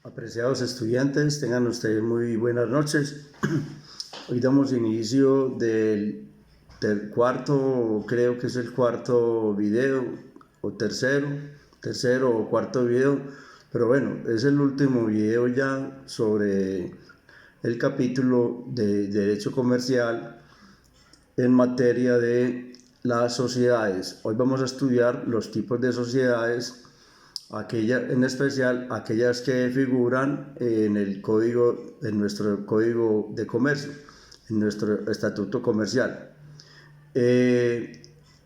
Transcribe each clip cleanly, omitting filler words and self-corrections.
Apreciados estudiantes, tengan ustedes muy buenas noches. Hoy damos inicio del cuarto, creo que es el cuarto video, o tercero o cuarto video, pero bueno, es el último video ya sobre el capítulo de Derecho Comercial en materia de las sociedades. Hoy vamos a estudiar los tipos de sociedades, en especial aquellas que figuran en nuestro código de comercio, en nuestro estatuto comercial.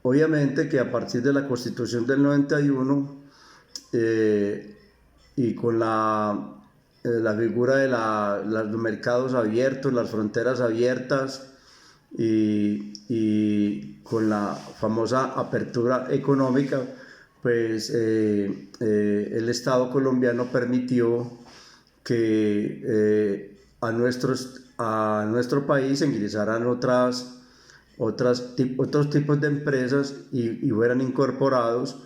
Obviamente que a partir de la Constitución del 91 y con la figura de los mercados abiertos, las fronteras abiertas y con la famosa apertura económica, pues el Estado colombiano permitió que a nuestro país ingresaran otros tipos de empresas y fueran incorporados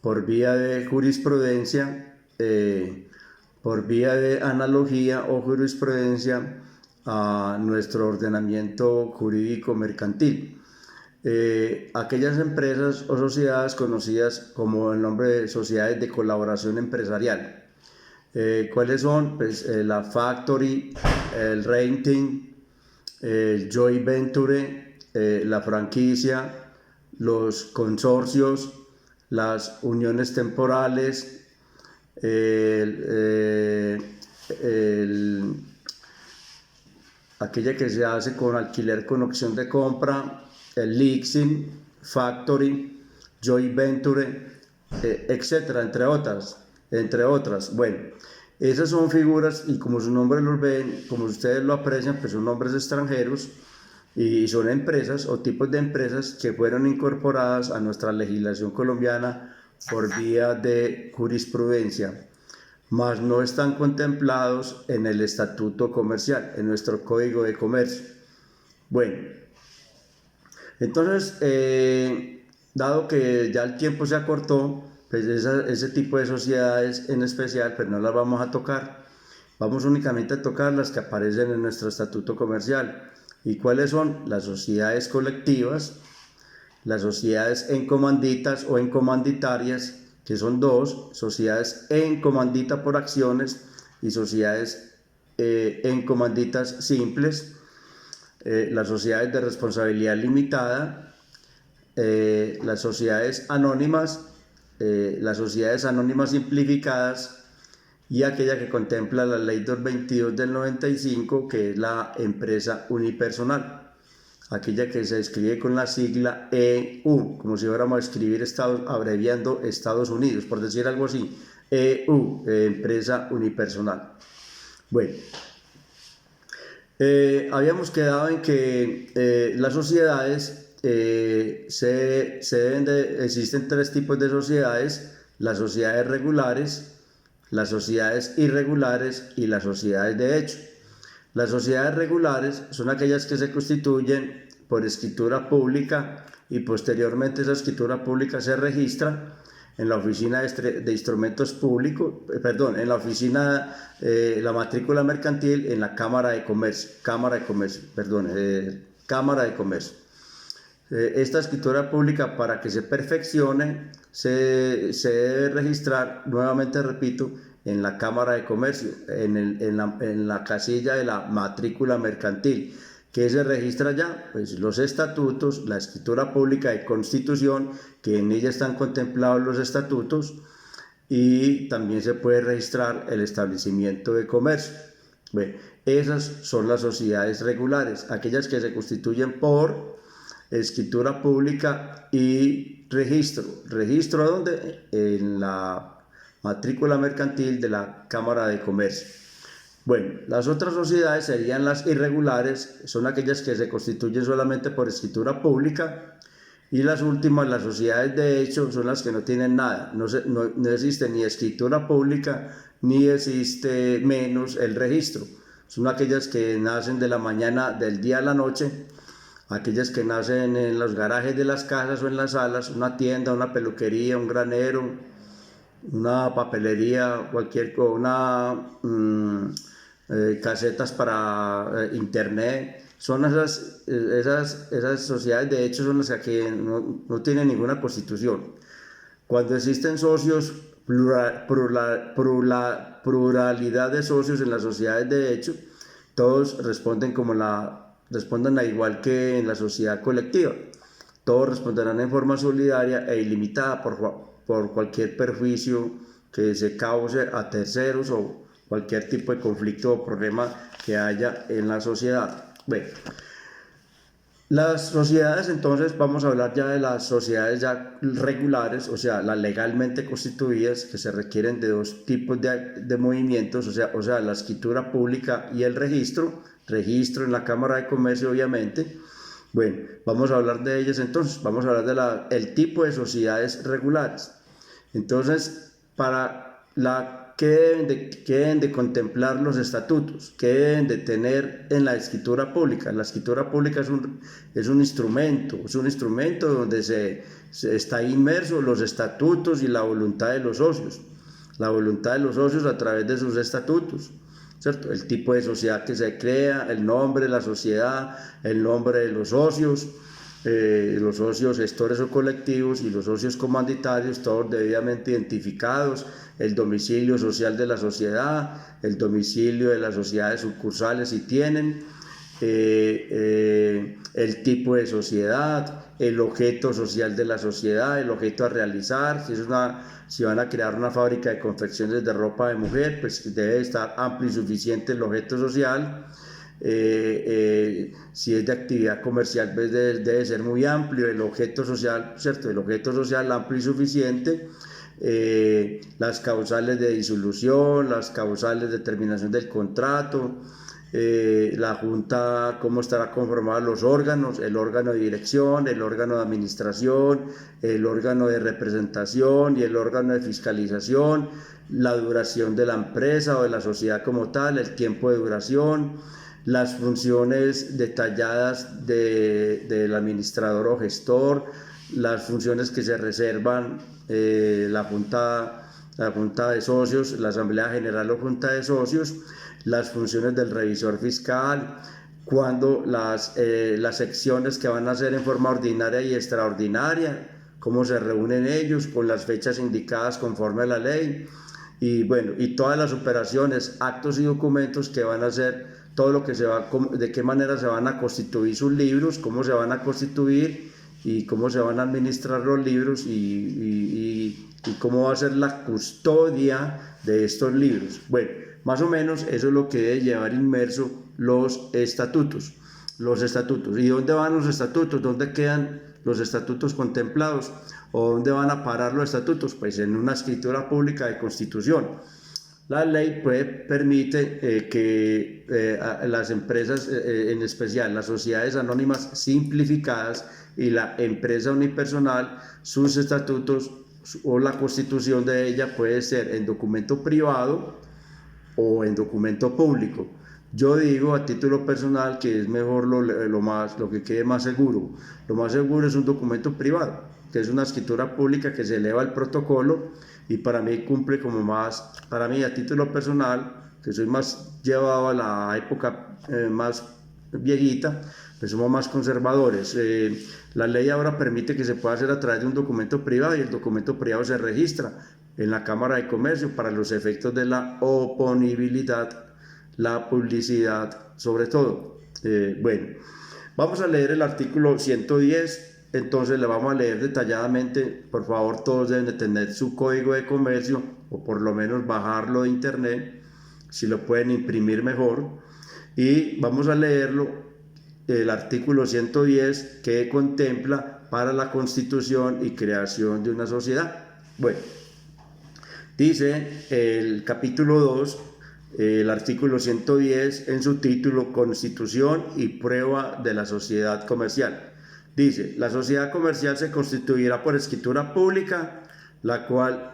por vía de jurisprudencia, por vía de analogía o jurisprudencia a nuestro ordenamiento jurídico mercantil. Aquellas empresas o sociedades conocidas como el nombre de sociedades de colaboración empresarial. ¿Cuáles son? Pues la factory, el renting, el joint venture, la franquicia, los consorcios, las uniones temporales, aquella que se hace con alquiler con opción de compra, el leasing, factory, joint venture, etcétera, entre otras. Bueno, esas son figuras y como su nombre los ven, como ustedes lo aprecian, pues son nombres extranjeros y son empresas o tipos de empresas que fueron incorporadas a nuestra legislación colombiana por vía de jurisprudencia, mas no están contemplados en el estatuto comercial, en nuestro código de comercio. Bueno, entonces, dado que ya el tiempo se acortó, pues ese tipo de sociedades en especial, pues no las vamos a tocar. Vamos únicamente a tocar las que aparecen en nuestro estatuto comercial. ¿Y cuáles son? Las sociedades colectivas, las sociedades en comanditas o en comanditarias, que son dos: sociedades en comandita por acciones y sociedades en comanditas simples. Las sociedades de responsabilidad limitada, las sociedades anónimas simplificadas y aquella que contempla la ley 222 del 95, que es la empresa unipersonal, aquella que se escribe con la sigla EU, como si fuéramos a escribir abreviando Estados Unidos, por decir algo así, EU, empresa unipersonal. Bueno, habíamos quedado en que las sociedades existen tres tipos de sociedades: las sociedades regulares, las sociedades irregulares y las sociedades de hecho. Las sociedades regulares son aquellas que se constituyen por escritura pública y posteriormente esa escritura pública se registra en la oficina de instrumentos públicos, en la oficina, la matrícula mercantil, en la Cámara de Comercio. Esta escritura pública, para que se perfeccione, se debe registrar, nuevamente repito, en la Cámara de Comercio, en la casilla de la matrícula mercantil. ¿Qué se registra ya? Pues los estatutos, la escritura pública de constitución, que en ella están contemplados los estatutos, y también se puede registrar el establecimiento de comercio. Bueno, esas son las sociedades regulares, aquellas que se constituyen por escritura pública y registro. ¿Registro a dónde? En la matrícula mercantil de la Cámara de Comercio. Bueno, las otras sociedades serían las irregulares, son aquellas que se constituyen solamente por escritura pública, y las últimas, las sociedades de hecho, son las que no tienen nada, no existe ni escritura pública ni existe menos el registro. Son aquellas que nacen de la mañana, del día a la noche, aquellas que nacen en los garajes de las casas o en las salas, una tienda, una peluquería, un granero, una papelería, cualquier cosa, casetas para internet. Son esas sociedades, de hecho, son las que aquí no tienen ninguna constitución. Cuando existen socios, pluralidad de socios en las sociedades de hecho, todos responden a igual que en la sociedad colectiva. Todos responderán en forma solidaria e ilimitada por cualquier perjuicio que se cause a terceros o cualquier tipo de conflicto o problema que haya en la sociedad. Bueno, las sociedades, entonces vamos a hablar ya de las sociedades ya regulares, o sea, las legalmente constituidas, que se requieren de dos tipos de movimientos, o sea, la escritura pública y el registro en la Cámara de Comercio, obviamente. Bueno, vamos a hablar de ellas entonces, vamos a hablar del tipo de sociedades regulares. Entonces, ¿qué deben de contemplar los estatutos? ¿Qué deben de tener en la escritura pública? La escritura pública es un instrumento donde se está inmerso los estatutos y la voluntad de los socios. La voluntad de los socios a través de sus estatutos, ¿cierto? El tipo de sociedad que se crea, el nombre de la sociedad, el nombre de los socios gestores o colectivos y los socios comandatarios, todos debidamente identificados, el domicilio social de la sociedad, el domicilio de las sociedades sucursales si tienen, el tipo de sociedad, el objeto social de la sociedad, el objeto a realizar, si van a crear una fábrica de confecciones de ropa de mujer, pues debe estar amplio y suficiente el objeto social. Si es de actividad comercial, pues debe ser muy amplio el objeto social, ¿cierto? El objeto social amplio y suficiente. Las causales de disolución, las causales de terminación del contrato, la Junta, cómo estará conformada los órganos, el órgano de dirección, el órgano de administración, el órgano de representación y el órgano de fiscalización, la duración de la empresa o de la sociedad como tal, el tiempo de duración, las funciones detalladas del administrador o gestor, las funciones que se reservan la junta de socios, la asamblea general o junta de socios, las funciones del revisor fiscal, cuando las secciones que van a hacer en forma ordinaria y extraordinaria, cómo se reúnen ellos con las fechas indicadas conforme a la ley, y bueno, y todas las operaciones, actos y documentos que van a hacer, todo lo que de qué manera se van a constituir sus libros, cómo se van a constituir y cómo se van a administrar los libros y cómo va a ser la custodia de estos libros. Bueno, más o menos eso es lo que debe llevar inmerso los estatutos. ¿Y dónde van los estatutos? ¿Dónde quedan los estatutos contemplados? ¿O dónde van a parar los estatutos? Pues en una escritura pública de constitución. La ley permite que las empresas, en especial las sociedades anónimas simplificadas y la empresa unipersonal, sus estatutos o la constitución de ella puede ser en documento privado o en documento público. Yo digo a título personal que es mejor lo que quede más seguro. Lo más seguro es un documento privado, que es una escritura pública que se eleva al protocolo y para mí cumple como más, para mí a título personal, que soy más llevado a la época más viejita, pues somos más conservadores. La ley ahora permite que se pueda hacer a través de un documento privado y el documento privado se registra en la Cámara de Comercio para los efectos de la oponibilidad, la publicidad sobre todo. Bueno, vamos a leer el artículo 110. Entonces le vamos a leer detalladamente. Por favor, todos deben de tener su código de comercio o por lo menos bajarlo de internet, si lo pueden imprimir mejor, y vamos a leerlo, el artículo 110 que contempla para la constitución y creación de una sociedad. Bueno, dice el capítulo 2, el artículo 110 en su título, Constitución y prueba de la sociedad comercial. Dice, la sociedad comercial se constituirá por escritura pública, la cual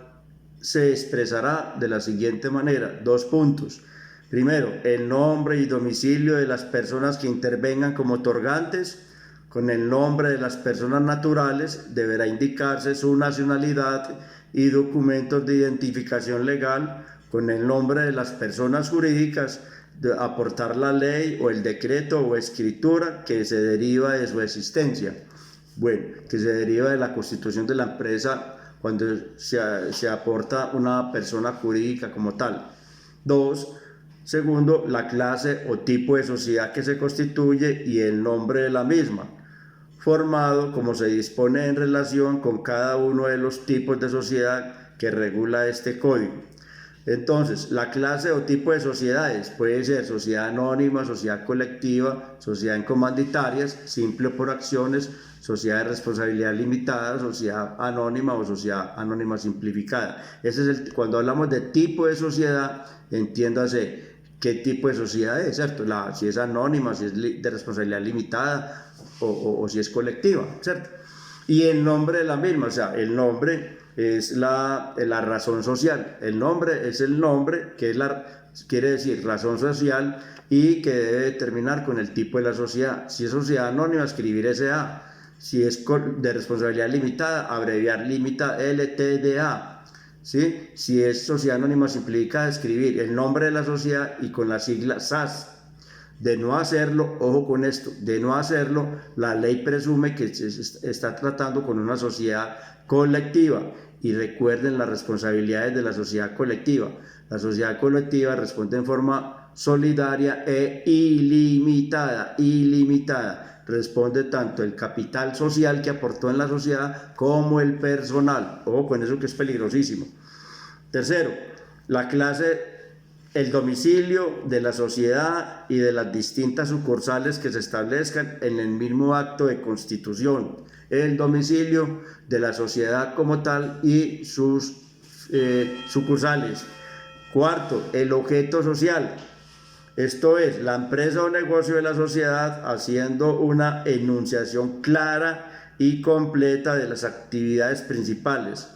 se expresará de la siguiente manera. 2 puntos. Primero, el nombre y domicilio de las personas que intervengan como otorgantes. Con el nombre de las personas naturales deberá indicarse su nacionalidad y documentos de identificación legal con el nombre de las personas jurídicas, de aportar la ley o el decreto o escritura que se deriva de su existencia. Bueno, que se deriva de la constitución de la empresa cuando se aporta una persona jurídica como tal. 2. Segundo, la clase o tipo de sociedad que se constituye y el nombre de la misma, formado como se dispone en relación con cada uno de los tipos de sociedad que regula este código. Entonces, la clase o tipo de sociedades puede ser sociedad anónima, sociedad colectiva, sociedad en comanditarias, simple por acciones, sociedad de responsabilidad limitada, sociedad anónima o sociedad anónima simplificada. Ese es cuando hablamos de tipo de sociedad, entiéndase qué tipo de sociedad es, ¿cierto? Si es anónima, si es de responsabilidad limitada o si es colectiva, ¿cierto? Y el nombre de la misma, o sea, el nombre es la razón social. El nombre es el nombre, quiere decir razón social y que debe terminar con el tipo de la sociedad. Si es sociedad anónima, escribir SA. Si es de responsabilidad limitada, abreviar limita LTDA. ¿Sí? Si es sociedad anónima simplificada, escribir el nombre de la sociedad y con la sigla SAS. De no hacerlo, ojo con esto, de no hacerlo, la ley presume que se está tratando con una sociedad colectiva. Y recuerden las responsabilidades de la sociedad colectiva. La sociedad colectiva responde en forma solidaria e ilimitada. Responde tanto el capital social que aportó en la sociedad como el personal. Ojo con eso que es peligrosísimo. Tercero, la clase, el domicilio de la sociedad y de las distintas sucursales que se establezcan en el mismo acto de constitución. El domicilio de la sociedad como tal y sus sucursales. Cuarto, el objeto social. Esto es, la empresa o negocio de la sociedad haciendo una enunciación clara y completa de las actividades principales.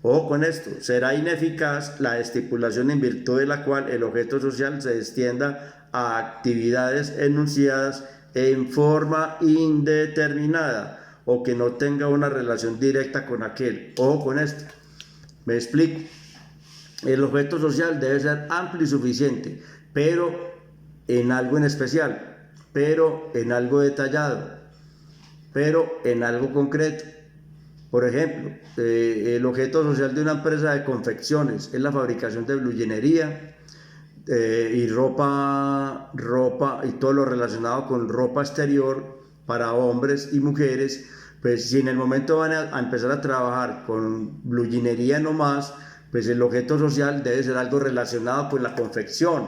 Ojo con esto, será ineficaz la estipulación en virtud de la cual el objeto social se extienda a actividades enunciadas en forma indeterminada o que no tenga una relación directa con aquel. Ojo con esto, me explico. El objeto social debe ser amplio y suficiente, pero en algo en especial, pero en algo detallado, pero en algo concreto. Por ejemplo, el objeto social de una empresa de confecciones es la fabricación de bluginería y ropa y todo lo relacionado con ropa exterior para hombres y mujeres. Pues si en el momento van a empezar a trabajar con bluginería nomás, pues el objeto social debe ser algo relacionado con la confección,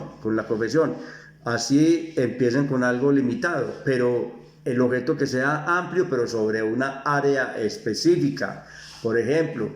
Así empiecen con algo limitado, pero el objeto que sea amplio, pero sobre una área específica. Por ejemplo,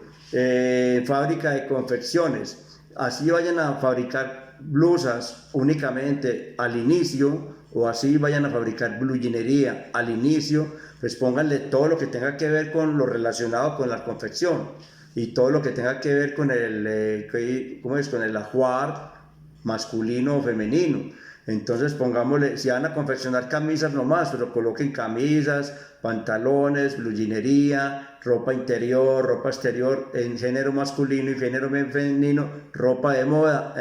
fábrica de confecciones. Así vayan a fabricar blusas únicamente al inicio, o así vayan a fabricar bluginería al inicio, pues pónganle todo lo que tenga que ver con lo relacionado con la confección y todo lo que tenga que ver con con el ajuar masculino o femenino. Entonces pongámosle, si van a confeccionar camisas nomás, pero coloquen camisas, pantalones, bluginería, ropa interior, ropa exterior en género masculino y género femenino, ropa de moda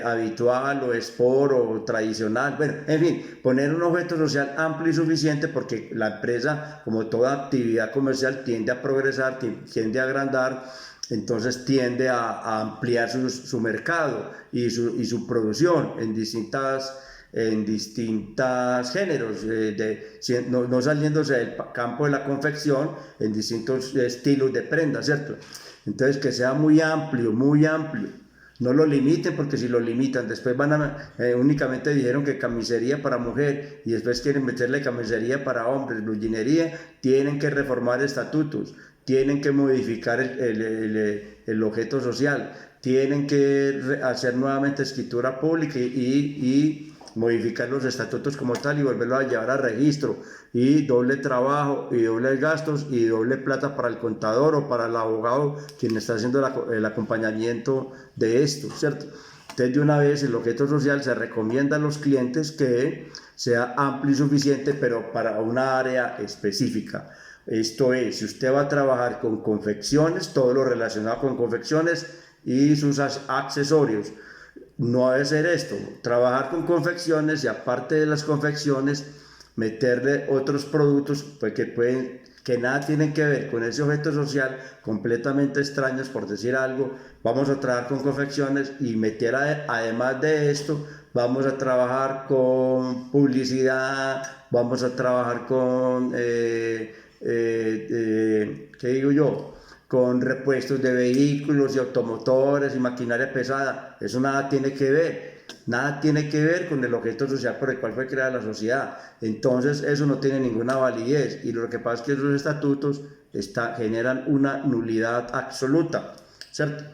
habitual o sport o tradicional. Bueno, en fin, poner un objeto social amplio y suficiente porque la empresa, como toda actividad comercial, tiende a progresar, tiende a agrandar. Entonces tiende a ampliar su mercado y su producción en distintos géneros, no saliéndose del campo de la confección en distintos estilos de prendas, ¿cierto? Entonces que sea muy amplio, no lo limiten, porque si lo limitan después únicamente dijeron que camisería para mujer y después quieren meterle camisería para hombres, bluginería. Tienen que reformar estatutos, tienen que modificar el objeto social, tienen que hacer nuevamente escritura pública y modificar los estatutos como tal y volverlo a llevar a registro, y doble trabajo y dobles gastos y doble plata para el contador o para el abogado quien está haciendo el acompañamiento de esto, ¿cierto? Entonces, de una vez, el objeto social se recomienda a los clientes que sea amplio y suficiente, pero para una área específica. Esto es, si usted va a trabajar con confecciones, todo lo relacionado con confecciones y sus accesorios, no debe ser esto, trabajar con confecciones y aparte de las confecciones, meterle otros productos pues, que nada tienen que ver con ese objeto social, completamente extraños, por decir algo. Vamos a trabajar con confecciones y meter además de esto, vamos a trabajar con publicidad, vamos a trabajar con, ¿qué digo yo? Con repuestos de vehículos y automotores y maquinaria pesada. Eso nada tiene que ver. Nada tiene que ver con el objeto social por el cual fue creada la sociedad. Entonces eso no tiene ninguna validez y lo que pasa es que esos estatutos generan una nulidad absoluta, ¿cierto?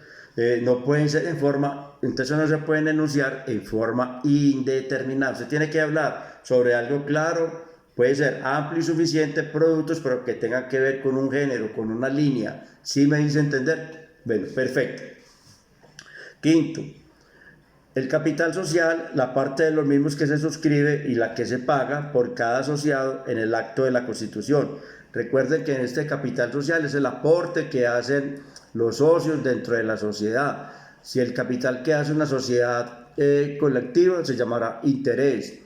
No pueden ser en forma, entonces no se pueden enunciar en forma indeterminada. Se tiene que hablar sobre algo claro, puede ser amplio y suficiente productos, pero que tengan que ver con un género, con una línea. ¿Sí me dice entender? Bueno, perfecto. Quinto, el capital social, la parte de los mismos que se suscribe y la que se paga por cada asociado en el acto de la Constitución. Recuerden que en este capital social es el aporte que hacen los socios dentro de la sociedad. Si el capital que hace una sociedad colectiva se llamará interés.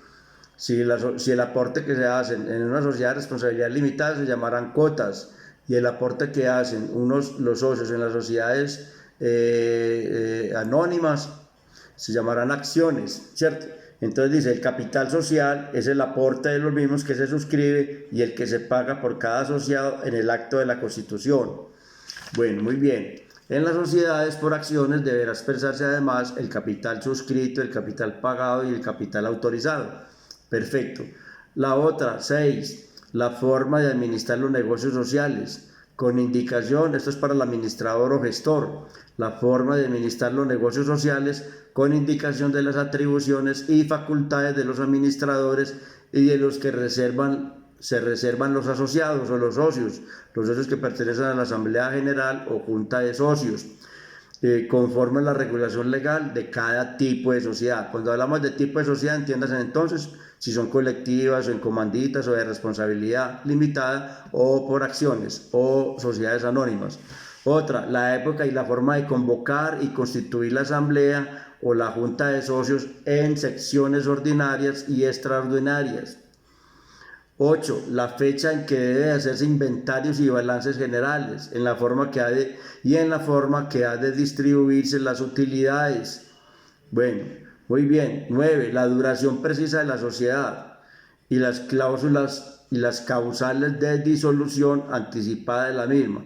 Si el aporte que se hace en una sociedad de responsabilidad limitada se llamarán cuotas. Y el aporte que hacen los socios en las sociedades anónimas se llamarán acciones, ¿cierto? Entonces dice, el capital social es el aporte de los mismos que se suscribe y el que se paga por cada asociado en el acto de la Constitución. Bueno, muy bien. En las sociedades por acciones deberá expresarse además el capital suscrito, el capital pagado y el capital autorizado. Perfecto. La otra, 6. La forma de administrar los negocios sociales. Con indicación, esto es para el administrador o gestor, la forma de administrar los negocios sociales con indicación de las atribuciones y facultades de los administradores y de los que se reservan los asociados o los socios que pertenecen a la Asamblea General o Junta de Socios, conforme a la regulación legal de cada tipo de sociedad. Cuando hablamos de tipo de sociedad, entiéndase entonces si son colectivas o en comanditas o de responsabilidad limitada o por acciones o sociedades anónimas. Otra, la época y la forma de convocar y constituir la asamblea o la junta de socios en secciones ordinarias y extraordinarias. 8. La fecha en que debe hacerse inventarios y balances generales, en la forma que ha de distribuirse las utilidades. Bueno, muy bien. 9. La duración precisa de la sociedad y las cláusulas y las causales de disolución anticipada de la misma.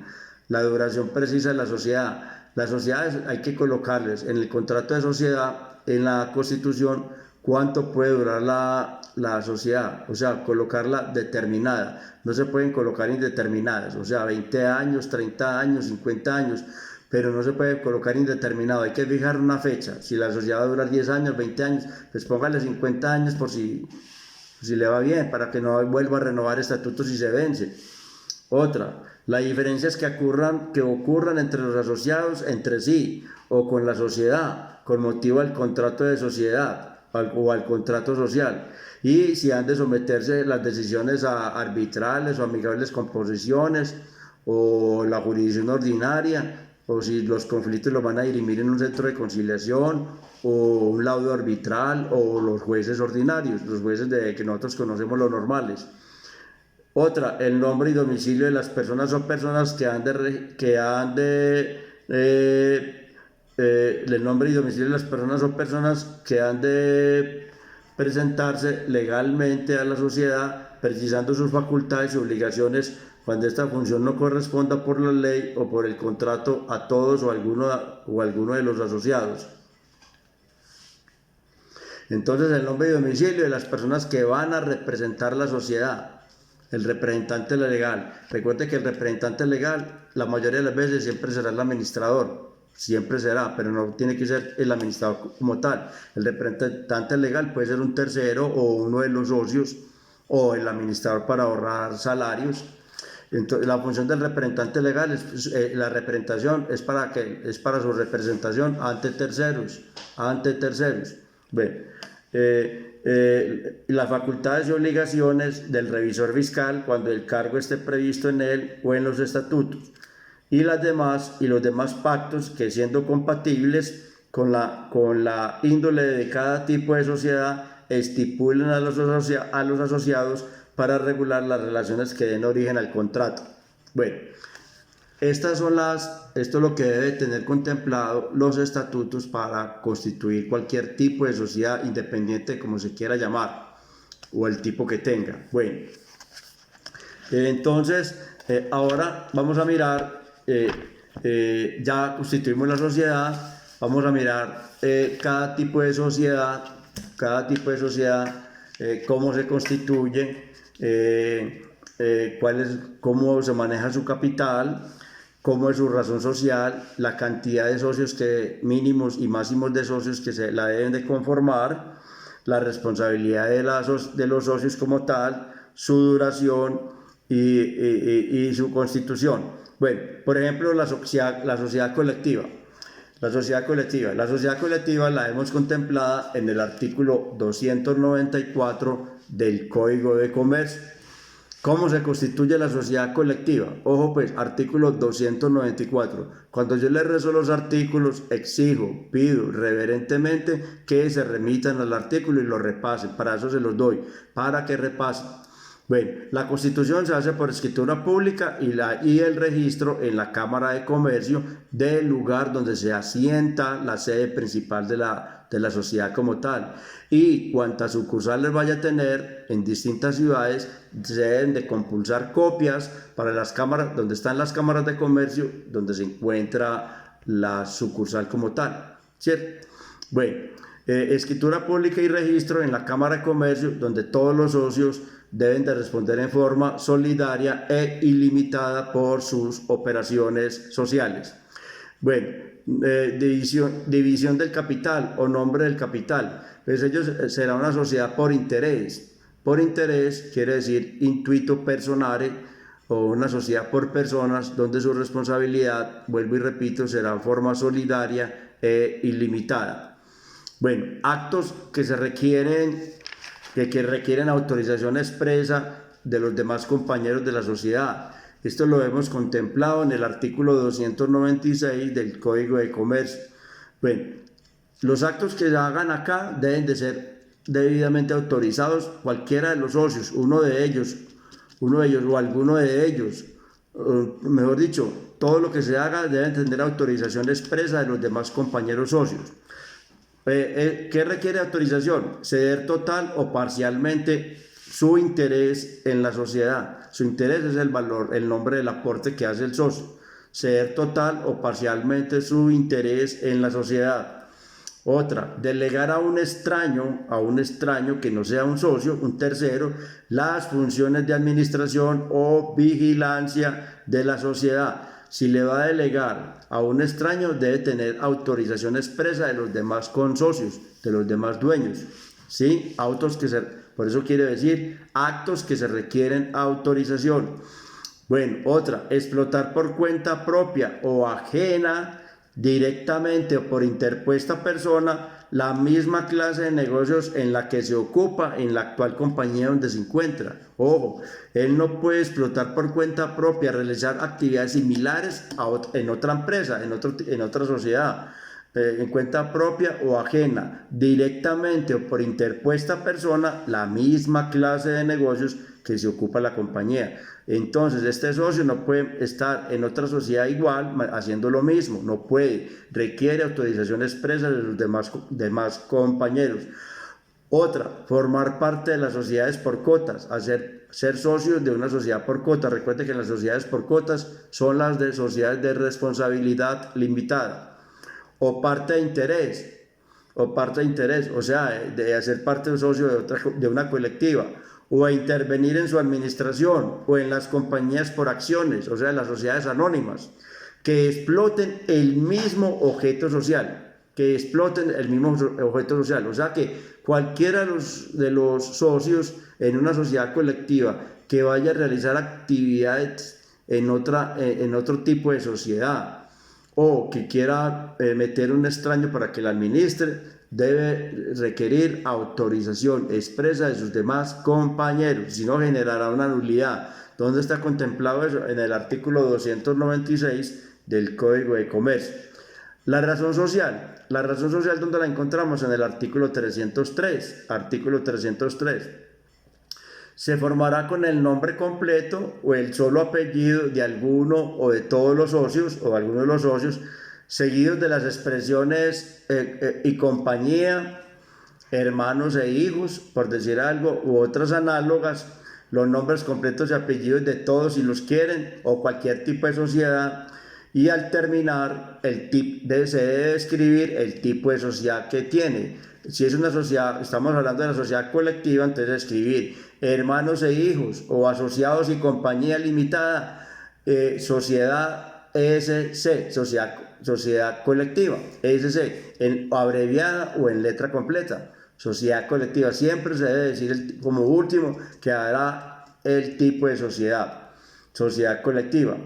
La duración precisa de la sociedad. Las sociedades hay que colocarles en el contrato de sociedad, en la Constitución, cuánto puede durar la sociedad, o sea, colocarla determinada. No se pueden colocar indeterminadas, o sea, 20 años, 30 años, 50 años, pero no se puede colocar indeterminado. Hay que fijar una fecha. Si la sociedad va a durar 10 años, 20 años, pues póngale 50 años por si le va bien, para que no vuelva a renovar estatutos si se vence. Otra, las diferencias que ocurran entre los asociados entre sí o con la sociedad con motivo del contrato de sociedad o al contrato social, y si han de someterse las decisiones a arbitrales o amigables composiciones o la jurisdicción ordinaria, o si los conflictos los van a dirimir en un centro de conciliación o un laudo arbitral o los jueces ordinarios, los jueces que nosotros conocemos, los normales. Otra, el nombre y domicilio de las personas o personas el nombre y domicilio de las personas o personas que han de presentarse legalmente a la sociedad, precisando sus facultades y obligaciones cuando esta función no corresponda por la ley o por el contrato a todos o alguno de los asociados. Entonces, el nombre y domicilio de las personas que van a representar la sociedad. El representante legal. Recuerde que el representante legal, la mayoría de las veces, siempre será el administrador. Siempre será, pero no tiene que ser el administrador como tal. El representante legal puede ser un tercero o uno de los socios o el administrador para ahorrar salarios. Entonces, la función del representante legal la representación es para su representación ante terceros. Bueno, las facultades y obligaciones del revisor fiscal cuando el cargo esté previsto en él o en los estatutos, y los demás pactos que, siendo compatibles con la índole de cada tipo de sociedad, estipulen a los asociados para regular las relaciones que den origen al contrato. Bueno, esto es lo que debe tener contemplado los estatutos para constituir cualquier tipo de sociedad, independiente de cómo se quiera llamar o el tipo que tenga. Bueno, entonces ahora vamos a mirar, ya constituimos la sociedad, vamos a mirar cada tipo de sociedad, cómo se constituye, cómo se maneja su capital, cómo es su razón social, la cantidad de socios mínimos y máximos de socios que se la deben de conformar, la responsabilidad de los socios como tal, su duración y su constitución. Bueno, por ejemplo, la sociedad colectiva. La sociedad colectiva la hemos contemplada en el artículo 294 del Código de Comercio. ¿Cómo se constituye la sociedad colectiva? Ojo pues, artículo 294. Cuando yo les rezo los artículos, pido reverentemente que se remitan al artículo y lo repasen. Para eso se los doy, para que repasen. Bueno, la constitución se hace por escritura pública y el registro en la Cámara de Comercio del lugar donde se asienta la sede principal de la sociedad como tal. Y cuantas sucursales vaya a tener en distintas ciudades, se deben de compulsar copias para las cámaras, donde están las cámaras de comercio, donde se encuentra la sucursal como tal, ¿cierto? Bueno, escritura pública y registro en la Cámara de Comercio, donde todos los socios deben de responder en forma solidaria e ilimitada por sus operaciones sociales. Bueno, división del capital o nombre del capital. Pues será una sociedad por interés. Por interés quiere decir intuito personare, o una sociedad por personas donde su responsabilidad, vuelvo y repito, será en forma solidaria e ilimitada. Bueno, actos que requieren autorización expresa de los demás compañeros de la sociedad. Esto lo hemos contemplado en el artículo 296 del Código de Comercio. Bueno, los actos que se hagan acá deben de ser debidamente autorizados cualquiera de los socios, uno de ellos o alguno de ellos. Mejor dicho, todo lo que se haga debe tener autorización expresa de los demás compañeros socios. ¿Qué requiere autorización? Ceder total o parcialmente su interés en la sociedad. Su interés es el valor, el nombre del aporte que hace el socio. Ceder total o parcialmente su interés en la sociedad. Otra, delegar a un extraño que no sea un socio, un tercero, las funciones de administración o vigilancia de la sociedad. Si le va a delegar a un extraño, debe tener autorización expresa de los demás consocios, de los demás dueños, ¿sí? Por eso quiere decir actos que se requieren autorización. Bueno, otra, explotar por cuenta propia o ajena, directamente o por interpuesta persona, la misma clase de negocios en la que se ocupa en la actual compañía donde se encuentra. Ojo, él no puede explotar por cuenta propia, realizar actividades similares en otra empresa, en otra sociedad, en cuenta propia o ajena, directamente o por interpuesta persona, la misma clase de negocios que se ocupa la compañía. Entonces, este socio no puede estar en otra sociedad igual haciendo lo mismo, no puede, requiere autorización expresa de los demás compañeros. Otra, formar parte de las sociedades por cotas, ser socios de una sociedad por cotas. Recuerde que las sociedades por cotas son las de sociedades de responsabilidad limitada. O parte de interés, o sea, de hacer parte de un socio de una colectiva, o a intervenir en su administración o en las compañías por acciones, o sea, las sociedades anónimas, que exploten el mismo objeto social, o sea, que cualquiera de los socios en una sociedad colectiva que vaya a realizar actividades en otro tipo de sociedad, o que quiera meter un extraño para que la administre, debe requerir autorización expresa de sus demás compañeros, si no generará una nulidad. ¿Dónde está contemplado eso? En el artículo 296 del Código de Comercio. La razón social, ¿dónde la encontramos? En el artículo 303, se formará con el nombre completo o el solo apellido de alguno o de todos los socios o algunos de los socios, seguidos de las expresiones y compañía, hermanos e hijos, por decir algo, u otras análogas, los nombres completos y apellidos de todos si los quieren, o cualquier tipo de sociedad, y al terminar se debe escribir el tipo de sociedad que tiene. Si es una sociedad, estamos hablando de la sociedad colectiva, entonces escribir hermanos e hijos, o asociados y compañía limitada, sociedad ESC, sociedad colectiva, ESC, abreviada o en letra completa. Sociedad colectiva, siempre se debe decir como último que hará el tipo de sociedad colectiva.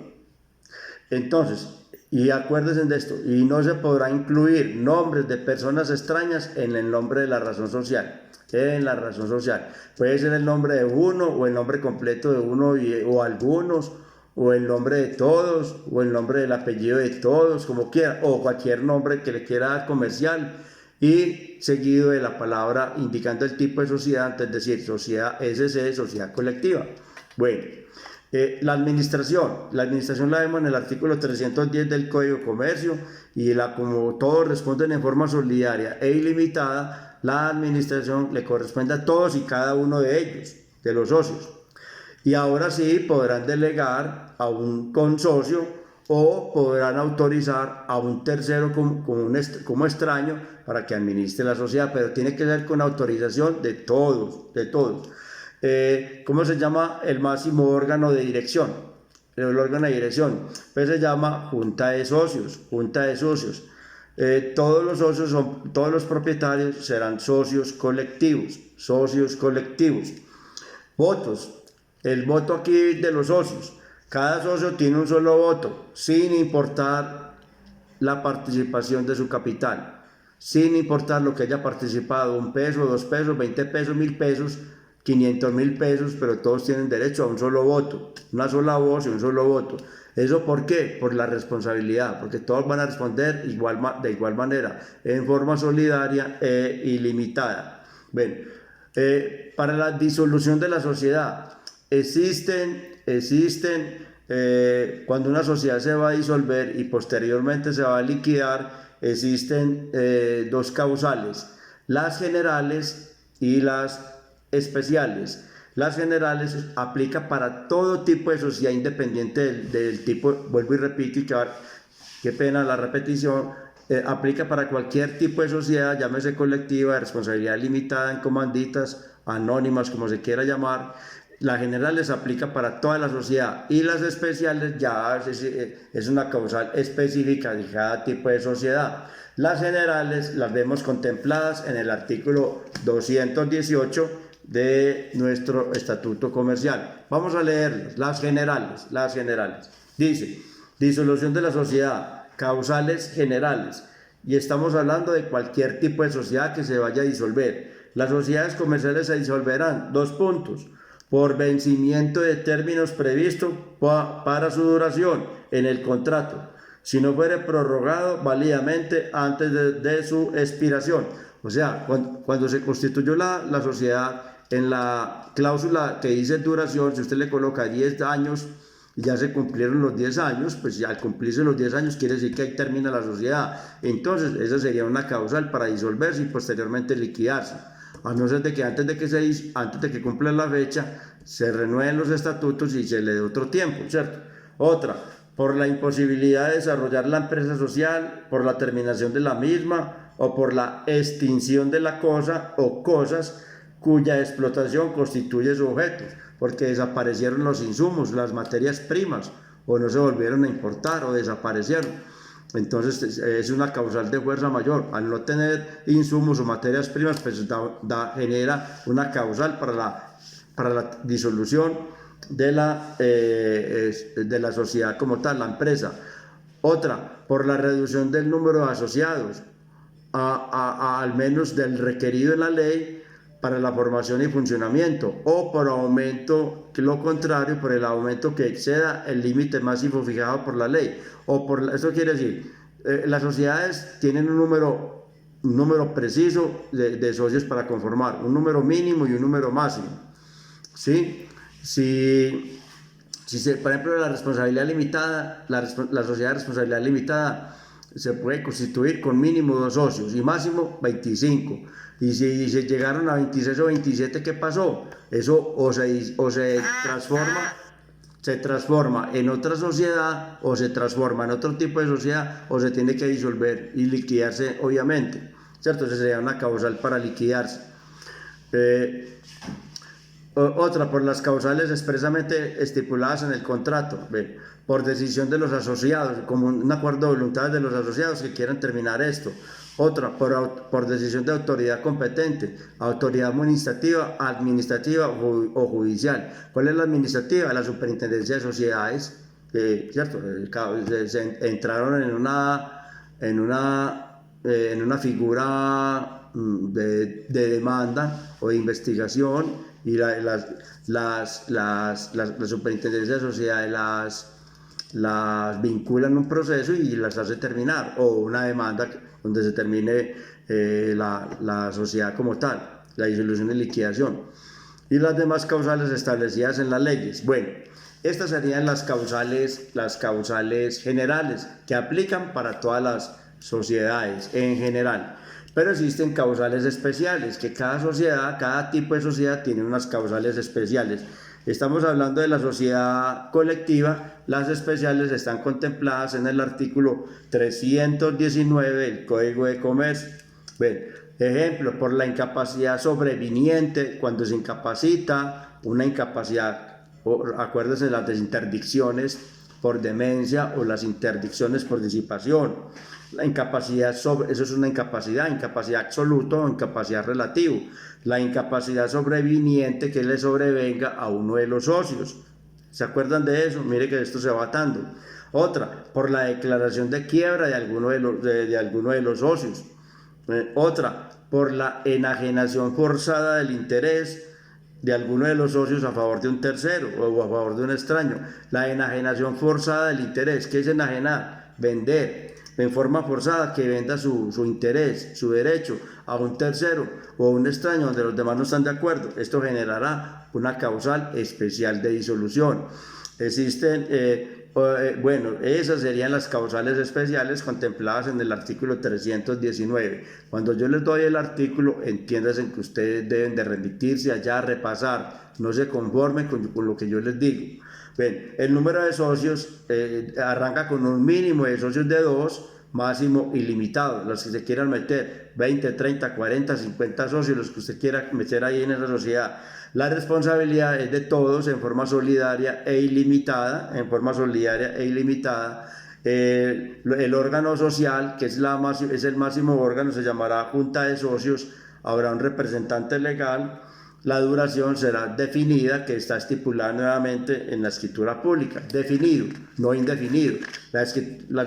Entonces, y acuérdense de esto, y no se podrá incluir nombres de personas extrañas en el nombre de la razón social. Puede ser el nombre de uno, o el nombre completo de uno o algunos, o el nombre de todos, o el nombre del apellido de todos, como quiera, o cualquier nombre que le quiera dar comercial, y seguido de la palabra indicando el tipo de sociedad, antes de decir sociedad SC, sociedad colectiva. Bueno, la administración la vemos en el artículo 310 del Código de Comercio, y como todos responden en forma solidaria e ilimitada, la administración le corresponde a todos y cada uno de ellos, de los socios. Y ahora sí podrán delegar a un consocio o podrán autorizar a un tercero como extraño para que administre la sociedad, pero tiene que ser con autorización de todos. ¿Cómo se llama el máximo órgano de dirección? El órgano de dirección, pues se llama Junta de Socios. Todos los propietarios serán socios colectivos. Votos. El voto aquí de los socios. Cada socio tiene un solo voto, sin importar la participación de su capital, sin importar lo que haya participado, 1 peso, 2 pesos, 20 pesos, 1000 pesos, 500.000 pesos, pero todos tienen derecho a un solo voto, una voz y un solo voto. ¿Eso por qué? Por la responsabilidad, porque todos van a responder de igual manera, en forma solidaria e ilimitada. Bueno, para la disolución de la sociedad, cuando una sociedad se va a disolver y posteriormente se va a liquidar, existen 2 causales, las generales y las especiales. Las generales aplica para todo tipo de sociedad independiente del tipo, vuelvo y repito, y qué pena la repetición, aplica para cualquier tipo de sociedad, llámese colectiva, de responsabilidad limitada, en comanditas, anónimas, como se quiera llamar. La general les aplica para toda la sociedad, y las especiales ya es una causal específica de cada tipo de sociedad. Las generales las vemos contempladas en el artículo 218 de nuestro estatuto comercial. Vamos a leerlas. Las generales. Dice: disolución de la sociedad, causales generales, y estamos hablando de cualquier tipo de sociedad que se vaya a disolver. Las sociedades comerciales se disolverán, 2 puntos, por vencimiento de términos previstos para su duración en el contrato, si no fuere prorrogado válidamente antes de su expiración. O sea, cuando se constituyó la sociedad, en la cláusula que dice duración, si usted le coloca 10 años y ya se cumplieron los 10 años, pues ya al cumplirse los 10 años quiere decir que ahí termina la sociedad. Entonces esa sería una causal para disolverse y posteriormente liquidarse, a no ser de que antes de que cumpla la fecha se renueven los estatutos y se le dé otro tiempo, ¿cierto? Otra, por la imposibilidad de desarrollar la empresa social, por la terminación de la misma, o por la extinción de la cosa o cosas cuya explotación constituye su objeto, porque desaparecieron los insumos, las materias primas, o no se volvieron a importar o desaparecieron. Entonces es una causal de fuerza mayor. Al no tener insumos o materias primas, pues genera una causal para la disolución de la sociedad como tal, la empresa. Otra, por la reducción del número de asociados, al menos del requerido en la ley para la formación y funcionamiento, o por aumento, que lo contrario, por el aumento que exceda el límite máximo fijado por la ley. Eso quiere decir, las sociedades tienen un número preciso de socios para conformar, un número mínimo y un número máximo. ¿Sí? Por ejemplo, la responsabilidad limitada, la sociedad de responsabilidad limitada se puede constituir con mínimo 2 socios y máximo 25. Y si se llegaron a 26 o 27, ¿qué pasó? Eso o se transforma en otra sociedad, o se transforma en otro tipo de sociedad, o se tiene que disolver y liquidarse, obviamente, ¿cierto? Esa sería una causal para liquidarse. Otra, por las causales expresamente estipuladas en el contrato, por decisión de los asociados, como un acuerdo de voluntades de los asociados que quieran terminar esto. Otra, por decisión de autoridad competente, autoridad administrativa o judicial. ¿Cuál es la administrativa? La Superintendencia de Sociedades, ¿cierto? Entraron en una figura de demanda o de investigación, y la Superintendencia de Sociedades las vinculan en un proceso y las hace terminar, o una demanda donde se termine la sociedad como tal, la disolución y liquidación, y las demás causales establecidas en las leyes. Bueno, estas serían las causales generales que aplican para todas las sociedades en general. Pero existen causales especiales, que cada tipo de sociedad tiene unas causales especiales. Estamos hablando de la sociedad colectiva. Las especiales están contempladas en el artículo 319 del Código de Comercio. Bueno, ejemplo, por la incapacidad sobreviniente, cuando se incapacita, una incapacidad, acuérdense de las desinterdicciones por demencia o las interdicciones por disipación. La incapacidad eso es una incapacidad absoluta o incapacidad relativa. La incapacidad sobreviniente, que le sobrevenga a uno de los socios. ¿Se acuerdan de eso? Mire que esto se va atando. Otra, por la declaración de quiebra de alguno de los socios. Otra, por la enajenación forzada del interés de alguno de los socios a favor de un tercero o a favor de un extraño. La enajenación forzada del interés. ¿Qué es enajenar? Vender en forma forzada, que venda su interés, su derecho a un tercero o a un extraño donde los demás no están de acuerdo. Esto generará una causal especial de disolución. Existen, esas serían las causales especiales contempladas en el artículo 319. Cuando yo les doy el artículo, entiéndanse que ustedes deben de remitirse allá a repasar, no se conformen con lo que yo les digo. Bien, el número de socios arranca con un mínimo de socios de 2, máximo ilimitado. Los que se quieran meter, 20, 30, 40, 50 socios, los que usted quiera meter ahí en esa sociedad. La responsabilidad es de todos en forma solidaria e ilimitada. El órgano social, que es el máximo órgano, se llamará Junta de Socios. Habrá un representante legal. La duración será definida, que está estipulada nuevamente en la escritura pública. Definido, no indefinido. Las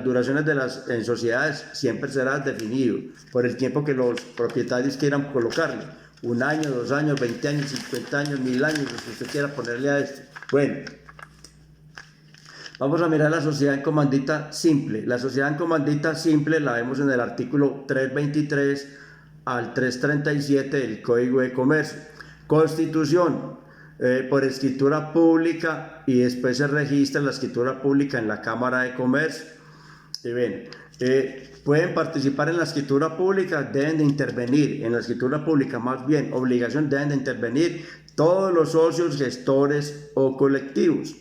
duraciones en sociedades siempre será definido por el tiempo que los propietarios quieran colocarle. 1 año, 2 años, 20 años, 50 años, 1000 años, lo que usted quiera ponerle a esto. Bueno, vamos a mirar la sociedad en comandita simple. La sociedad en comandita simple la vemos en el artículo 323 al 337 del Código de Comercio. Constitución, por escritura pública, y después se registra la escritura pública en la Cámara de Comercio. Y ven, pueden participar en la escritura pública, deben de intervenir en la escritura pública, más bien obligación, deben de intervenir todos los socios, gestores o colectivos.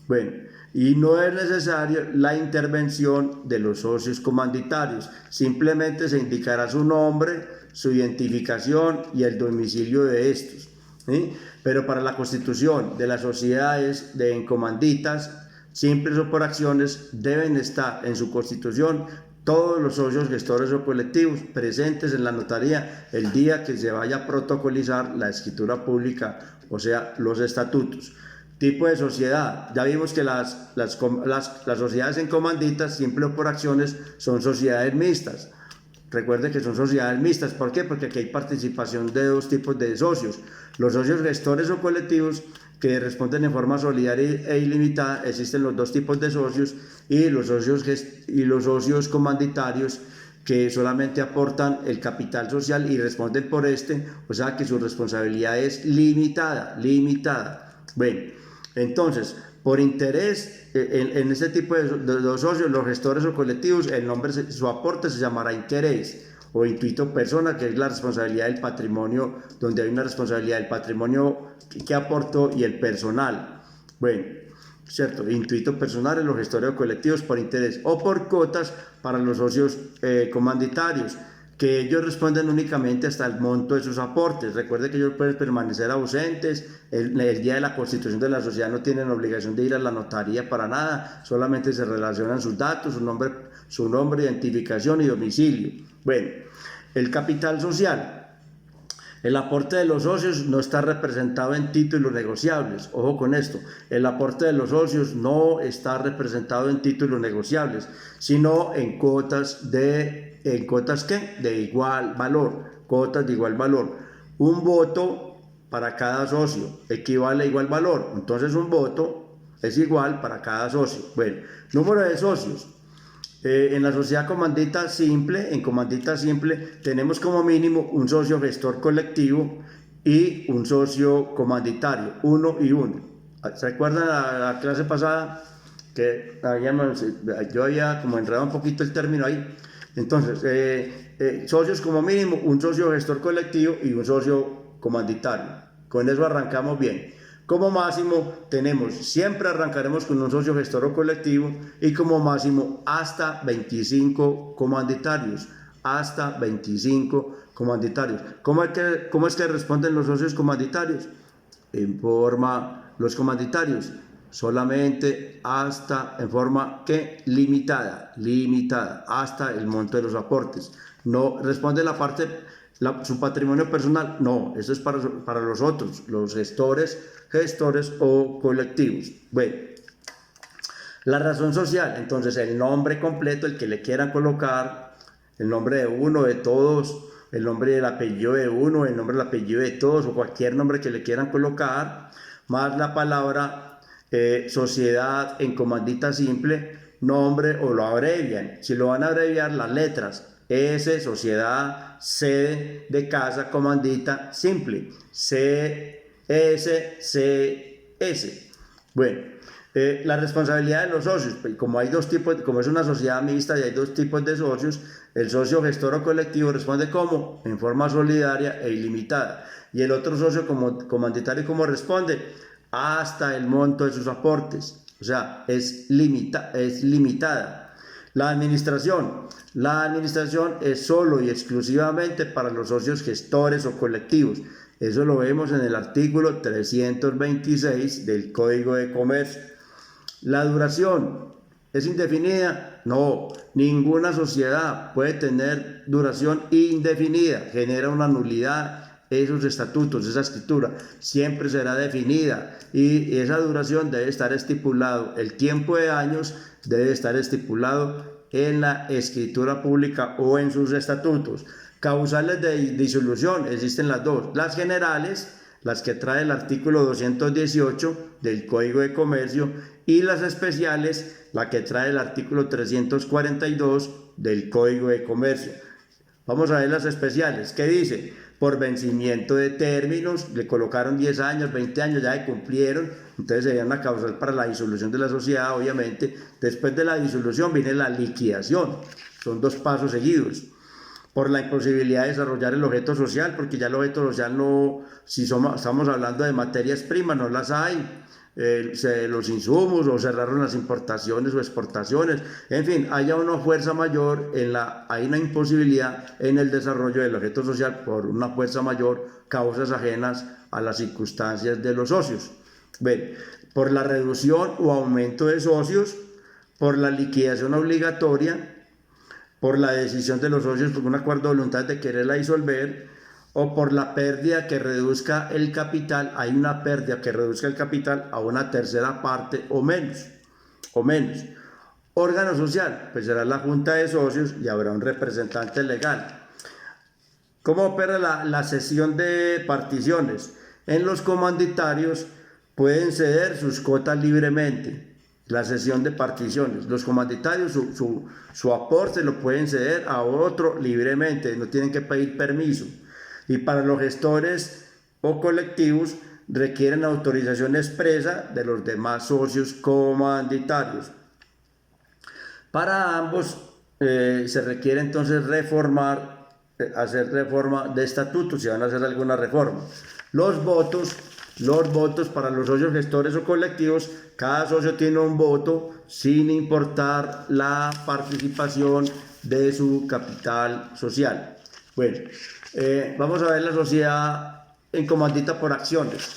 Bueno, y no es necesario la intervención de los socios comanditarios, simplemente se indicará su nombre, su identificación y el domicilio de estos, ¿sí? Pero para la constitución de las sociedades en comanditas, simples o por acciones, deben estar en su constitución todos los socios, gestores o colectivos presentes en la notaría el día que se vaya a protocolizar la escritura pública, o sea, los estatutos. Tipo de sociedad, ya vimos que las sociedades en comanditas, simple o por acciones, son sociedades mixtas. Recuerde que son sociedades mixtas. ¿Por qué? Porque aquí hay participación de dos tipos de socios. Los socios gestores o colectivos, que responden en forma solidaria e ilimitada. Existen los dos tipos de socios, y los socios comanditarios, que solamente aportan el capital social y responden por este, o sea que su responsabilidad es limitada. Bueno, entonces, por interés, en este tipo de los socios, los gestores o colectivos, el nombre, su aporte se llamará interés o intuito persona, que es la responsabilidad del patrimonio, donde hay una responsabilidad del patrimonio que aportó y el personal. Bueno, ¿cierto? Intuito personal en los gestores o colectivos por interés, o por cuotas para los socios comanditarios, que ellos responden únicamente hasta el monto de sus aportes. Recuerde que ellos pueden permanecer ausentes, el día de la constitución de la sociedad no tienen obligación de ir a la notaría para nada, solamente se relacionan sus datos, su nombre, identificación y domicilio. Bueno, el capital social. El aporte de los socios no está representado en títulos negociables. Ojo con esto, el aporte de los socios no está representado en títulos negociables, sino en cuotas ¿qué? De igual valor, cuotas de igual valor. Un voto para cada socio equivale a igual valor, entonces un voto es igual para cada socio. Bueno, número de socios. En la sociedad comandita simple, tenemos como mínimo un socio gestor colectivo y un socio comanditario, 1 y 1. ¿Se acuerdan la clase pasada que yo había como enredado un poquito el término ahí? Entonces, socios como mínimo, un socio gestor colectivo y un socio comanditario. Con eso arrancamos bien. Como máximo siempre arrancaremos con un socio gestor o colectivo, y como máximo hasta 25 comanditarios. ¿Cómo es que responden los socios comanditarios? Los comanditarios solamente en forma limitada, hasta el monto de los aportes. No responde su patrimonio personal, no, eso es para los otros, los gestores o colectivos. Bueno, la razón social, entonces el nombre completo, el que le quieran colocar, el nombre de uno, de todos, el nombre y el apellido de uno, el nombre y el apellido de todos, o cualquier nombre que le quieran colocar, más la palabra sociedad en comandita simple, nombre, o lo abrevian. Si lo van a abreviar, las letras S, sociedad, C de casa, comandita simple, CS. Bueno, la responsabilidad de los socios, como hay dos tipos, como es una sociedad mixta y hay dos tipos de socios, el socio gestor o colectivo responde como en forma solidaria e ilimitada, y el otro socio comanditario como responde hasta el monto de sus aportes, o sea, es limitada. La administración es solo y exclusivamente para los socios gestores o colectivos. Eso lo vemos en el artículo 326 del Código de Comercio. La duración es indefinida. No, ninguna sociedad puede tener duración indefinida. Genera una nulidad esos estatutos, esa escritura. Siempre será definida, y esa duración debe estar estipulado. El tiempo de años debe estar estipulado en la escritura pública o en sus estatutos. Causales de disolución, existen las dos, las generales, las que trae el artículo 218 del Código de Comercio, y las especiales, la que trae el artículo 342 del Código de Comercio. Vamos a ver las especiales. ¿Qué dice? Por vencimiento de términos, le colocaron 10 años, 20 años, ya se cumplieron, entonces sería una causal para la disolución de la sociedad, obviamente. Después de la disolución viene la liquidación, son dos pasos seguidos. Por la imposibilidad de desarrollar el objeto social, porque ya el objeto social no, estamos hablando de materias primas, no las hay. Los insumos, o cerraron las importaciones o exportaciones, en fin, haya una fuerza mayor, hay una imposibilidad en el desarrollo del objeto social por una fuerza mayor, causas ajenas a las circunstancias de los socios. Bueno, por la reducción o aumento de socios, por la liquidación obligatoria, por la decisión de los socios por un acuerdo de voluntad de quererla disolver, o por la pérdida que reduzca el capital. Hay una pérdida que reduzca el capital a una tercera parte o menos, Órgano social, pues será la junta de socios y habrá un representante legal. ¿Cómo opera la cesión de particiones? En los comanditarios pueden ceder sus cuotas libremente. La cesión de particiones. Los comanditarios su aporte lo pueden ceder a otro libremente, no tienen que pedir permiso. Y para los gestores o colectivos requieren autorización expresa de los demás socios comanditarios. Para ambos se requiere entonces hacer reforma de estatutos, si van a hacer alguna reforma. Los votos para los socios gestores o colectivos, cada socio tiene un voto sin importar la participación de su capital social. Bueno, vamos a ver la sociedad en comandita por acciones.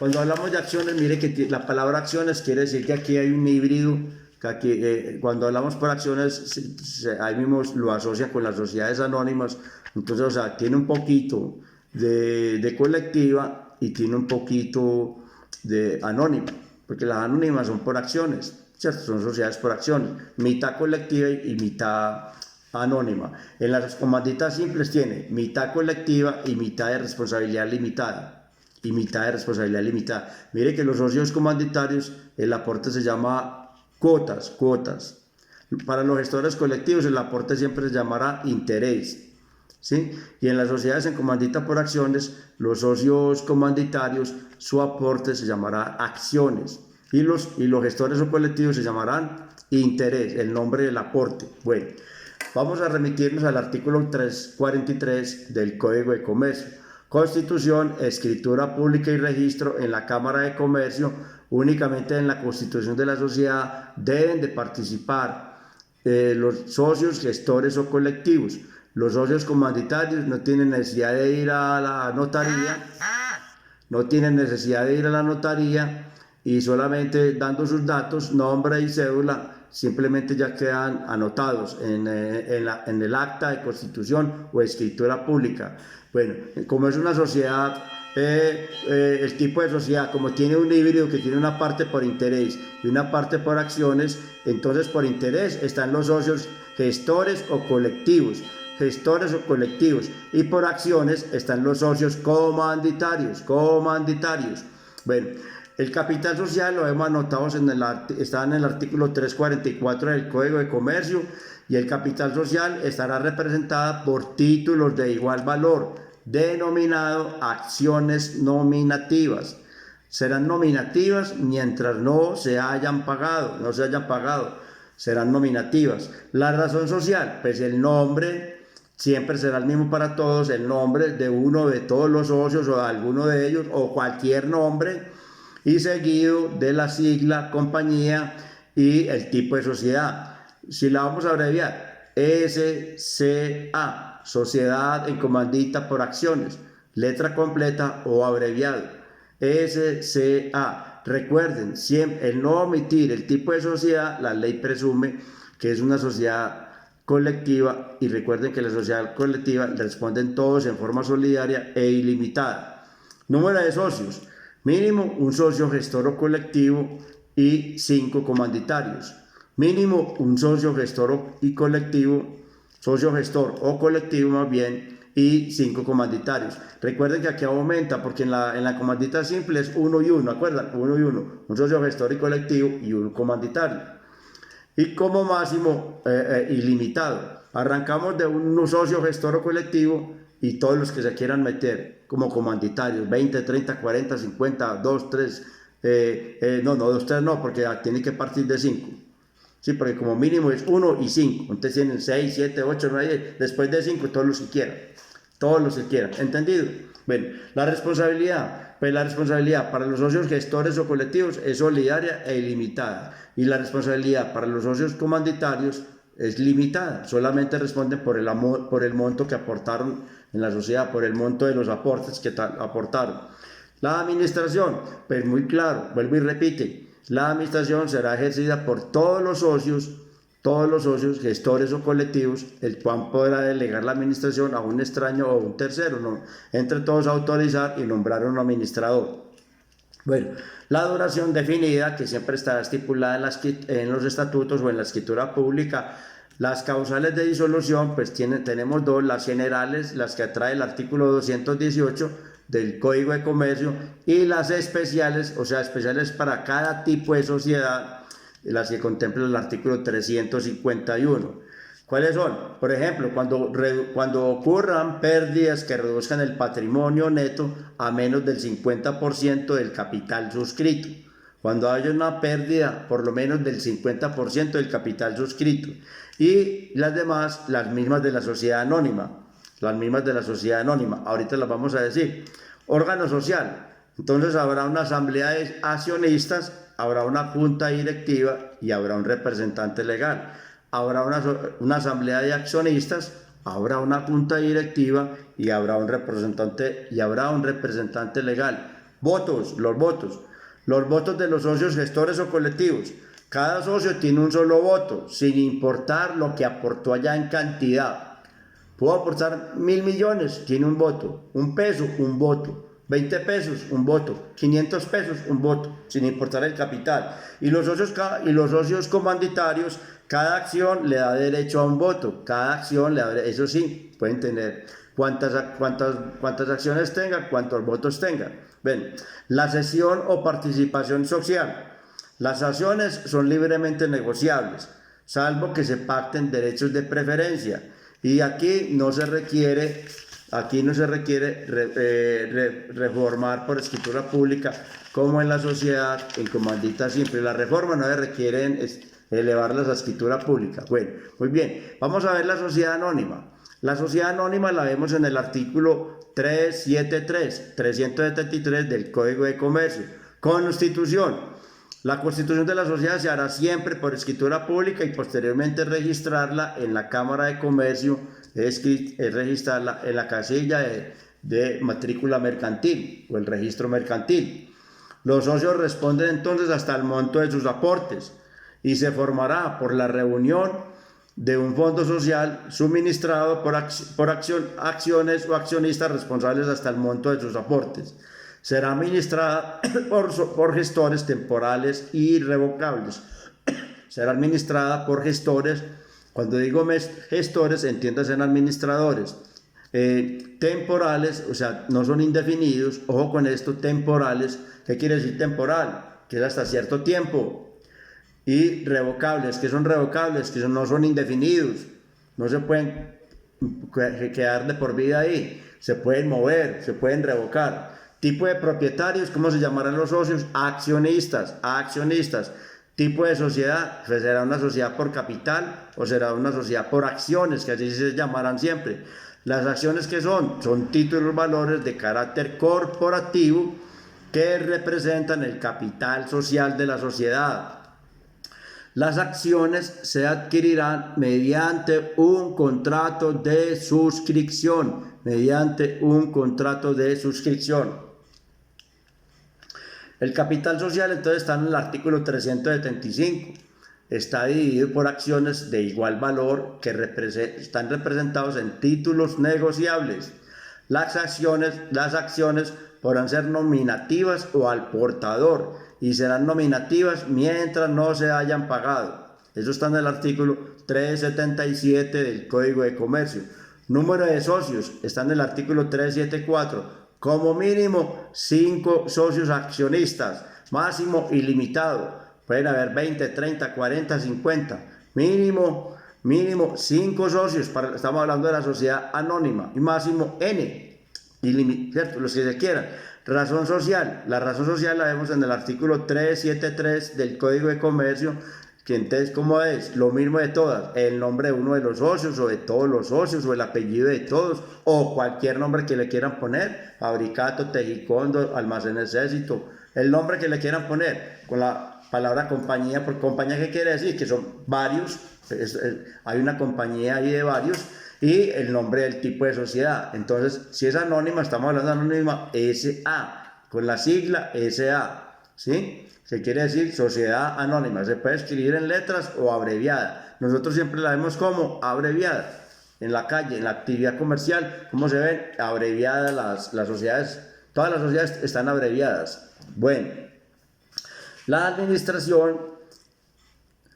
Cuando hablamos de acciones, mire que la palabra acciones quiere decir que aquí hay un híbrido. Aquí, cuando hablamos por acciones, ahí mismo lo asocia con las sociedades anónimas. Entonces, o sea, tiene un poquito de colectiva y tiene un poquito de anónima, porque las anónimas son por acciones, ¿cierto? Son sociedades por acciones, mitad colectiva y mitad anónima. En las comanditas simples tiene mitad colectiva y mitad de responsabilidad limitada. Mire que los socios comanditarios, el aporte se llama cuotas. Para los gestores colectivos el aporte siempre se llamará interés, ¿sí? Y en las sociedades en comandita por acciones, los socios comanditarios, su aporte se llamará acciones. Y los gestores o colectivos se llamarán interés, el nombre del aporte. Bueno, vamos a remitirnos al artículo 343 del Código de Comercio. Constitución, escritura pública y registro en la Cámara de Comercio. Únicamente en la constitución de la sociedad deben de participar los socios, gestores o colectivos. Los socios comanditarios no tienen necesidad de ir a la notaría, y solamente dando sus datos, nombre y cédula, simplemente ya quedan anotados en el acta de constitución o escritura pública. Bueno, como es una sociedad, el tipo de sociedad, como tiene un híbrido que tiene una parte por interés y una parte por acciones, entonces por interés están los socios gestores o colectivos, y por acciones están los socios comanditarios. Bueno, el capital social lo hemos anotado está en el artículo 344 del Código de Comercio, y el capital social estará representada por títulos de igual valor, denominado acciones nominativas. Serán nominativas mientras no se hayan pagado, serán nominativas. La razón social, pues el nombre siempre será el mismo para todos, el nombre de uno de todos los socios o de alguno de ellos, o cualquier nombre, y seguido de la sigla, compañía y el tipo de sociedad. Si la vamos a abreviar, SCA, Sociedad en Comandita por Acciones, letra completa o abreviado, SCA. Recuerden, siempre el no omitir el tipo de sociedad, la ley presume que es una sociedad colectiva, y recuerden que la sociedad colectiva responden todos en forma solidaria e ilimitada. Número de socios, mínimo un socio gestor o colectivo y 5 comanditarios. Mínimo un socio gestor o colectivo más bien, y 5 comanditarios. Recuerden que aquí aumenta porque en la comandita simple es 1 y 1, ¿acuerdan? 1 y 1, un socio gestor y colectivo y un comanditario. Y como máximo ilimitado. Arrancamos de un socio gestor o colectivo y todos los que se quieran meter como comanditarios, 20, 30, 40, 50, 2, 3, no, 2, 3 no, porque tiene que partir de 5. Sí, porque como mínimo es 1 y 5. Entonces tienen 6, 7, 8, 9, 10. Después de 5, todos los que quieran. ¿Entendido? Bueno, la responsabilidad. Pues la responsabilidad para los socios gestores o colectivos es solidaria e ilimitada. Y la responsabilidad para los socios comanditarios es limitada. Solamente responden por el monto que aportaron en la sociedad, por el monto de los aportes que aportaron. La administración, pues muy claro, vuelvo y repite. La administración será ejercida por todos los socios, gestores o colectivos, el cual podrá delegar la administración a un extraño o un tercero, ¿no? Entre todos autorizar y nombrar un administrador. Bueno, la duración definida, que siempre está estipulada en los estatutos o en la escritura pública. Las causales de disolución, pues tenemos dos: las generales, las que trae el artículo 218 del Código de Comercio, y las especiales, o sea, especiales para cada tipo de sociedad, las que contempla el artículo 351. ¿Cuáles son? Por ejemplo, cuando ocurran pérdidas que reduzcan el patrimonio neto a menos del 50% del capital suscrito. Cuando haya una pérdida por lo menos del 50% del capital suscrito. Y las demás, las mismas de la sociedad anónima. Las mismas de la sociedad anónima. Ahorita las vamos a decir. Órgano social. Entonces habrá una asamblea de accionistas, habrá una junta directiva y habrá un representante legal. Habrá una asamblea de accionistas, habrá una junta directiva y habrá un representante legal. Votos, los votos. Los votos de los socios gestores o colectivos. Cada socio tiene un solo voto, sin importar lo que aportó allá en cantidad. Puedo aportar 1.000 millones, tiene un voto. 1 peso, un voto. 20 pesos, un voto. 500 pesos, un voto, sin importar el capital. Y los socios comanditarios, cada acción le da derecho a un voto. Cada acción le da, eso sí, pueden tener cuántas acciones tenga, cuántos votos tenga. Ven, la cesión o participación social. Las acciones son libremente negociables, salvo que se pacten derechos de preferencia. Y aquí no se requiere reformar por escritura pública como en la sociedad, en comandita simple. La reforma no se requiere elevarlas a escritura pública. Bueno, muy bien, vamos a ver la sociedad anónima. La sociedad anónima la vemos en el artículo 373 del Código de Comercio. Constitución. La constitución de la sociedad se hará siempre por escritura pública y posteriormente registrarla en la Cámara de Comercio, es registrarla en la casilla de matrícula mercantil o el registro mercantil. Los socios responden entonces hasta el monto de sus aportes y se formará por la reunión de un fondo social suministrado por acciones o accionistas responsables hasta el monto de sus aportes. Será administrada por gestores temporales y irrevocables. Será administrada por gestores. Cuando digo gestores, entiéndase en administradores temporales, o sea, no son indefinidos. Ojo con esto, temporales. ¿Qué quiere decir temporal? Que es hasta cierto tiempo. Y revocables. ¿Qué son revocables? Que no son indefinidos. No se pueden quedar de por vida ahí. Se pueden mover, se pueden revocar. Tipo de propietarios, ¿cómo se llamarán los socios? Accionistas. Tipo de sociedad, pues será una sociedad por capital o será una sociedad por acciones, que así se llamarán siempre. Las acciones, ¿qué son? Son títulos valores de carácter corporativo que representan el capital social de la sociedad. Las acciones se adquirirán mediante un contrato de suscripción. El capital social entonces está en el artículo 375. Está dividido por acciones de igual valor que están representados en títulos negociables. Las acciones podrán ser nominativas o al portador y serán nominativas mientras no se hayan pagado. Eso está en el artículo 377 del Código de Comercio. Número de socios está en el artículo 374. Como mínimo 5 socios accionistas, máximo ilimitado. Pueden haber 20, 30, 40, 50. Mínimo 5 socios. Estamos hablando de la sociedad anónima. Y máximo N. ¿Cierto? Los que se quieran. Razón social. La razón social la vemos en el artículo 373 del Código de Comercio. Que entonces, ¿cómo es? Lo mismo de todas, el nombre de uno de los socios o de todos los socios o el apellido de todos o cualquier nombre que le quieran poner, Fabricato, Tejicondo, Almacenes Éxito, el nombre que le quieran poner con la palabra compañía. Por compañía, ¿qué quiere decir? Que son varios, hay una compañía ahí de varios y el nombre del tipo de sociedad. Entonces, si es anónima, estamos hablando de anónima SA, con la sigla SA, ¿sí? Se quiere decir sociedad anónima. Se puede escribir en letras o abreviada. Nosotros siempre la vemos como abreviada. En la calle, en la actividad comercial, ¿cómo se ven abreviadas las sociedades? Todas las sociedades están abreviadas. Bueno, la administración,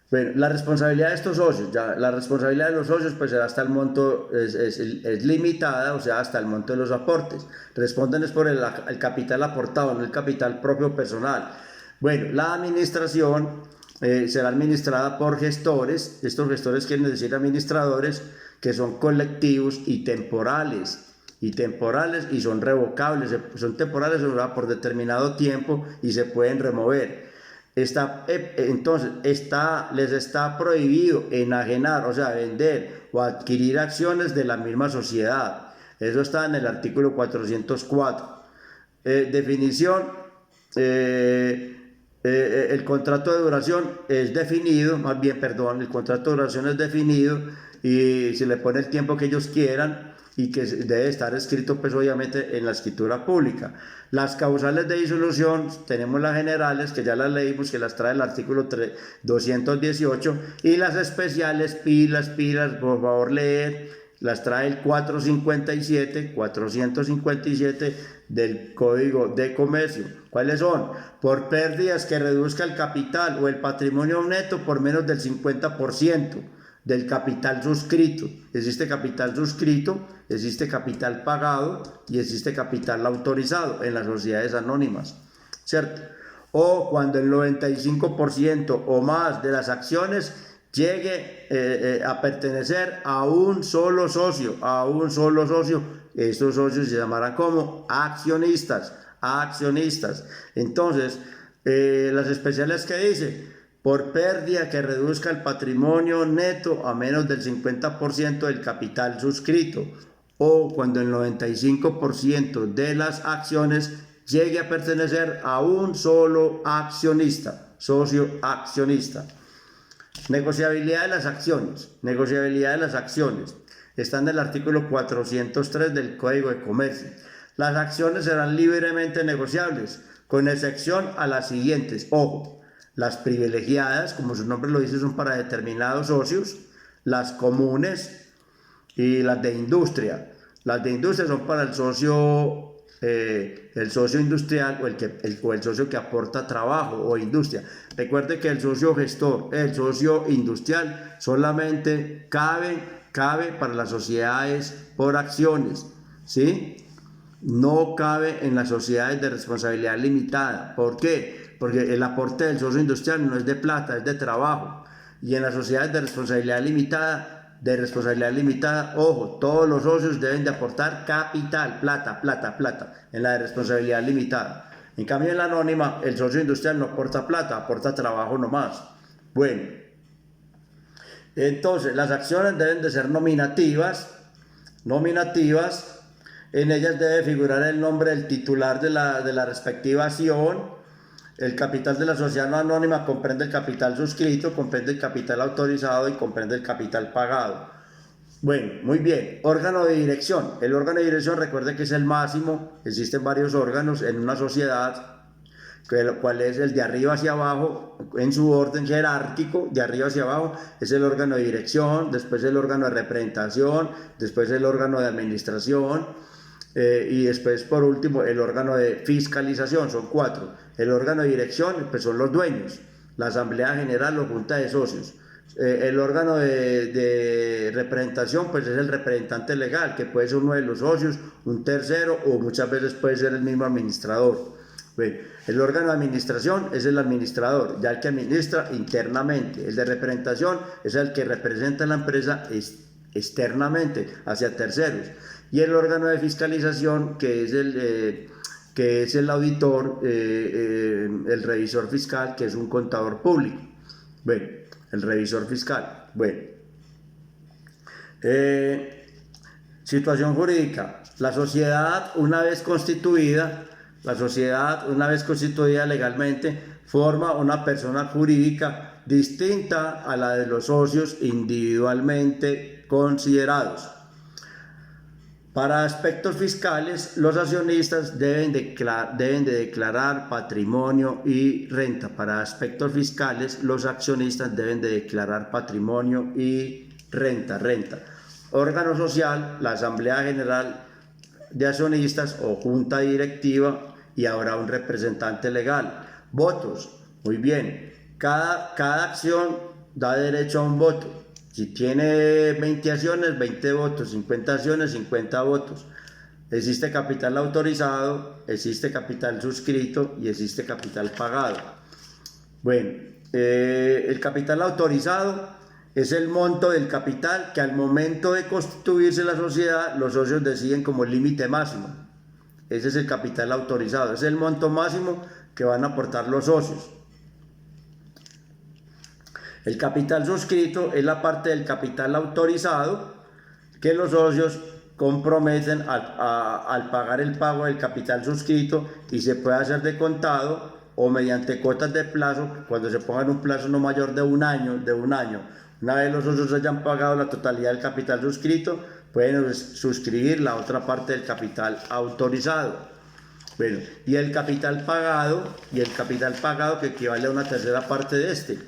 bueno, la responsabilidad de estos socios, ya, la responsabilidad de los socios pues hasta el monto es limitada, o sea, hasta el monto de los aportes. Responden es por el capital aportado, no el capital propio personal. Bueno, la administración será administrada por gestores. Estos gestores quieren decir administradores que son colectivos y temporales y son revocables, son temporales por determinado tiempo y se pueden remover. Entonces les está prohibido enajenar, o sea, vender o adquirir acciones de la misma sociedad. Eso está en el artículo 404. Definición. El contrato de duración es definido, el contrato de duración es definido y se le pone el tiempo que ellos quieran y que debe estar escrito pues obviamente en la escritura pública. Las causales de disolución, tenemos las generales que ya las leímos, que las trae el artículo 218, y las especiales, pilas, por favor leer, las trae el 457 del Código de Comercio. ¿Cuáles son? Por pérdidas que reduzca el capital o el patrimonio neto por menos del 50% del capital suscrito. Existe capital suscrito, existe capital pagado y existe capital autorizado en las sociedades anónimas, ¿cierto? O cuando el 95% o más de las acciones llegue a pertenecer a un solo socio, estos socios se llamarán como accionistas. Entonces, las especiales que dice, por pérdida que reduzca el patrimonio neto a menos del 50% del capital suscrito, o cuando el 95% de las acciones llegue a pertenecer a un solo accionista, socio accionista. Negociabilidad de las acciones. Está en el artículo 403 del Código de Comercio. Las acciones serán libremente negociables, con excepción a las siguientes. Ojo, las privilegiadas, como su nombre lo dice, son para determinados socios, las comunes y las de industria. Las de industria son para el socio industrial o el socio que aporta trabajo o industria. Recuerde que el socio gestor, el socio industrial solamente cabe para las sociedades por acciones, ¿sí? No cabe en las sociedades de responsabilidad limitada. ¿Por qué? Porque el aporte del socio industrial no es de plata, es de trabajo. Y en las sociedades de responsabilidad limitada, ojo, todos los socios deben de aportar capital, plata, en la de responsabilidad limitada. En cambio, en la anónima, el socio industrial no aporta plata, aporta trabajo nomás. Bueno, entonces las acciones deben de ser nominativas. En ellas debe figurar el nombre del titular de la respectiva acción. El capital de la sociedad no anónima comprende el capital suscrito, comprende el capital autorizado y comprende el capital pagado. Bueno, muy bien. Órgano de dirección. El órgano de dirección, recuerde que es el máximo. Existen varios órganos en una sociedad, cuál es el de arriba hacia abajo, en su orden jerárquico, de arriba hacia abajo, es el órgano de dirección, después el órgano de representación, después el órgano de administración, y después por último el órgano de fiscalización. Son 4. El órgano de dirección pues son los dueños, la asamblea general o junta de socios. El órgano de representación pues es el representante legal, que puede ser uno de los socios, un tercero o muchas veces puede ser el mismo administrador. Bueno, el órgano de administración es el administrador, ya el que administra internamente. El de representación es el que representa a la empresa externamente hacia terceros. Y el órgano de fiscalización, que es el auditor, el revisor fiscal, que es un contador público. Bueno, el revisor fiscal. Bueno, situación jurídica. La sociedad, una vez constituida legalmente, forma una persona jurídica distinta a la de los socios individualmente considerados. Para aspectos fiscales, los accionistas deben de declarar patrimonio y renta. Para aspectos fiscales, los accionistas deben de declarar patrimonio y renta. Órgano social, la Asamblea General de accionistas o junta directiva y habrá un representante legal. Votos, muy bien, cada acción da derecho a un voto. Si tiene 20 acciones, 20 votos, 50 acciones, 50 votos. Existe capital autorizado, existe capital suscrito y existe capital pagado. Bueno, el capital autorizado es el monto del capital que al momento de constituirse la sociedad los socios deciden como límite máximo. Ese es el capital autorizado, es el monto máximo que van a aportar los socios. El capital suscrito es la parte del capital autorizado que los socios comprometen al pagar el pago del capital suscrito y se puede hacer de contado o mediante cuotas de plazo cuando se pongan un plazo no mayor de un año. Una vez los socios hayan pagado la totalidad del capital suscrito, pueden suscribir la otra parte del capital autorizado. Bueno, y el capital pagado que equivale a una tercera parte de este,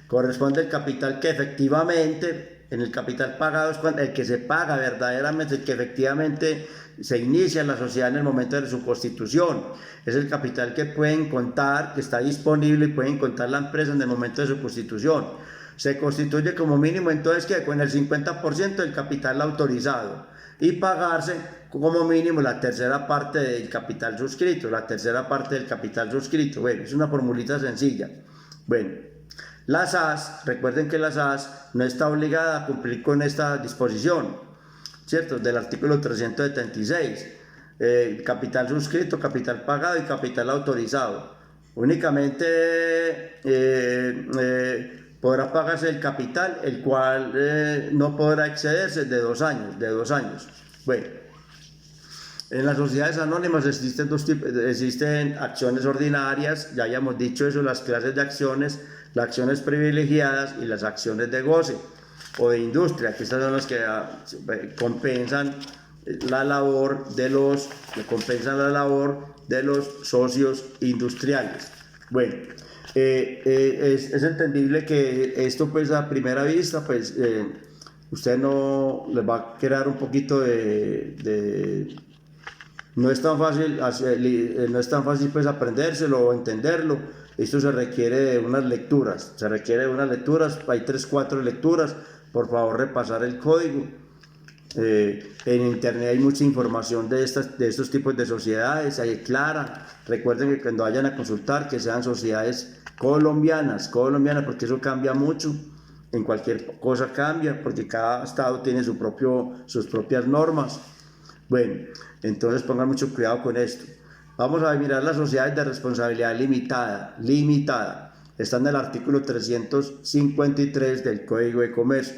corresponde al capital que efectivamente, en el capital pagado es el que se paga verdaderamente, el que efectivamente se inicia en la sociedad en el momento de su constitución. Es el capital que pueden contar, que está disponible y pueden contar la empresa en el momento de su constitución. Se constituye como mínimo entonces que con el 50% del capital autorizado y pagarse como mínimo la tercera parte del capital suscrito, Bueno, es una formulita sencilla. Bueno. La SAS, recuerden que la SAS no está obligada a cumplir con esta disposición, ¿cierto? Del artículo 376, capital suscrito, capital pagado y capital autorizado. Únicamente podrá pagarse el capital, el cual no podrá excederse de 2 años. Bueno, en las sociedades anónimas existen acciones ordinarias, ya hayamos dicho eso, las clases de acciones, las acciones privilegiadas y las acciones de goce o de industria, que estas son las que compensan la labor de los socios industriales. Bueno, es entendible que esto pues a primera vista pues usted no les va a crear un poquito no es tan fácil pues aprendérselo o entenderlo. Esto se requiere de unas lecturas, hay 3-4 lecturas, por favor repasar el código. En internet hay mucha información de estos tipos de sociedades, hay clara. Recuerden que cuando vayan a consultar que sean sociedades colombianas, porque eso cambia mucho, en cualquier cosa cambia, porque cada estado tiene sus propias normas. Bueno, entonces pongan mucho cuidado con esto. Vamos a mirar las sociedades de responsabilidad limitada. Está en el artículo 353 del Código de Comercio.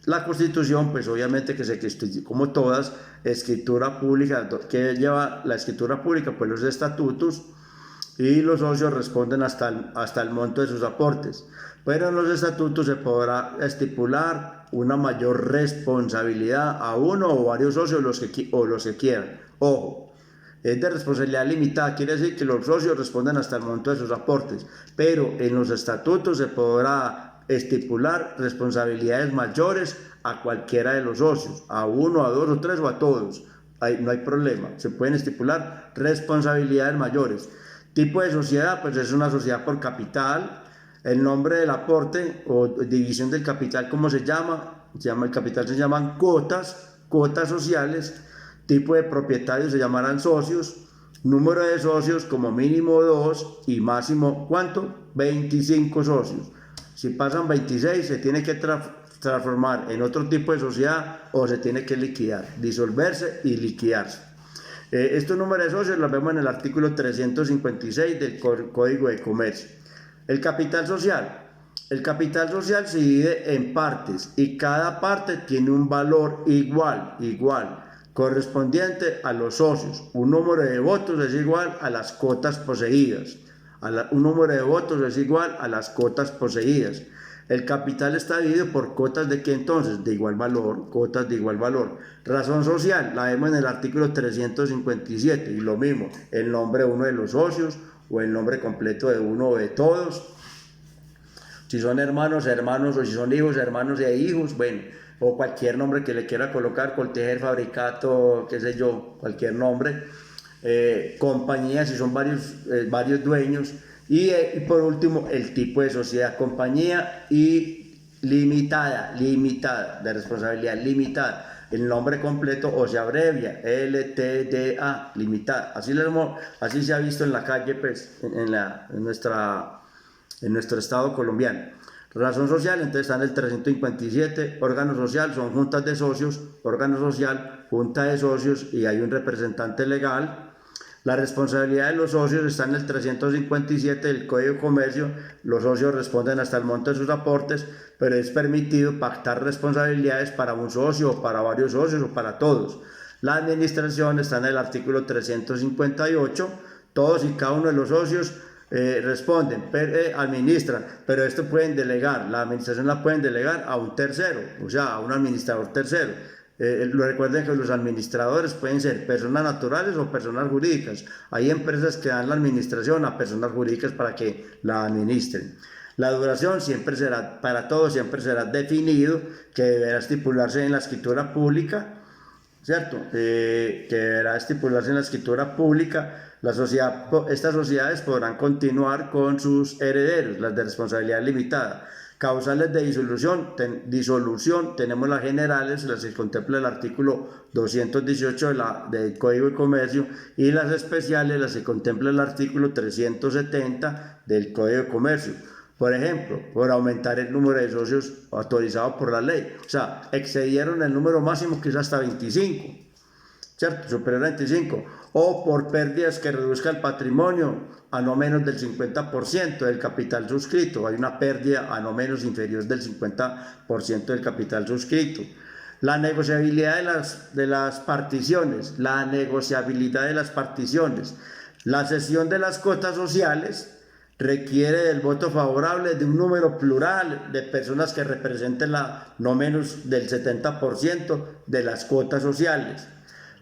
La Constitución, pues obviamente que como todas, escritura pública, que lleva la escritura pública, pues los estatutos, y los socios responden hasta el monto de sus aportes. Pero en los estatutos se podrá estipular una mayor responsabilidad a uno o varios socios los que quieran. Ojo. Es de responsabilidad limitada, quiere decir que los socios responden hasta el monto de sus aportes, pero en los estatutos se podrá estipular responsabilidades mayores a cualquiera de los socios, a uno, a dos o tres o a todos. No hay problema, se pueden estipular responsabilidades mayores. Tipo de sociedad, pues es una sociedad por capital. El nombre del aporte o división del capital, ¿cómo se llama? El capital se llaman cuotas sociales. Tipo de propietarios se llamarán socios, número de socios como mínimo 2 y máximo, ¿cuánto? 25 socios. Si pasan 26 se tiene que transformar en otro tipo de sociedad o se tiene que liquidar, disolverse y liquidarse. Estos números de socios los vemos en el artículo 356 del Código de Comercio. El capital social. El capital social se divide en partes y cada parte tiene un valor igual, correspondiente a los socios. Un número de votos es igual a las cuotas poseídas. El capital está dividido por cuotas de ¿qué entonces? De igual valor, cuotas de igual valor. Razón social, la vemos en el artículo 357 y lo mismo, el nombre de uno de los socios o el nombre completo de uno o de todos. Si son hermanos, o si son hijos, hermanos e hijos, bueno, o cualquier nombre que le quiera colocar, Coltejer, Fabricato, qué sé yo, cualquier nombre, compañía si son varios dueños, y por último el tipo de sociedad, compañía y limitada, de responsabilidad limitada. El nombre completo o se abrevia LTDA, limitada. Así se ha visto en la calle, pues, en nuestro estado colombiano. Razón social, entonces está en el 357. Órgano social son juntas de socios, órgano social, junta de socios, y hay un representante legal. La responsabilidad de los socios está en el 357 del Código de Comercio. Los socios responden hasta el monto de sus aportes, pero es permitido pactar responsabilidades para un socio o para varios socios o para todos. La administración está en el artículo 358. Todos y cada uno de los socios responden, administran, pero esto pueden delegar, la administración la pueden delegar a un tercero, o sea, a un administrador tercero. Recuerden que los administradores pueden ser personas naturales o personas jurídicas. Hay empresas que dan la administración a personas jurídicas para que la administren. La duración siempre será, para todos siempre será definido, que deberá estipularse en la escritura pública, ¿cierto? Que deberá estipularse en la escritura pública. Estas sociedades podrán continuar con sus herederos, las de responsabilidad limitada. Causales de disolución, tenemos las generales, las que contempla el artículo 218 del Código de Comercio, y las especiales, las que contempla el artículo 370 del Código de Comercio. Por ejemplo, por aumentar el número de socios autorizados por la ley. O sea, excedieron el número máximo, que es hasta 25, ¿cierto? Superior a 25. O por pérdidas que reduzca el patrimonio a no menos del 50% del capital suscrito. Hay una pérdida a no menos inferior del 50% del capital suscrito. La negociabilidad de las particiones. La cesión de las cuotas sociales requiere del voto favorable de un número plural de personas que representen no menos del 70% de las cuotas sociales.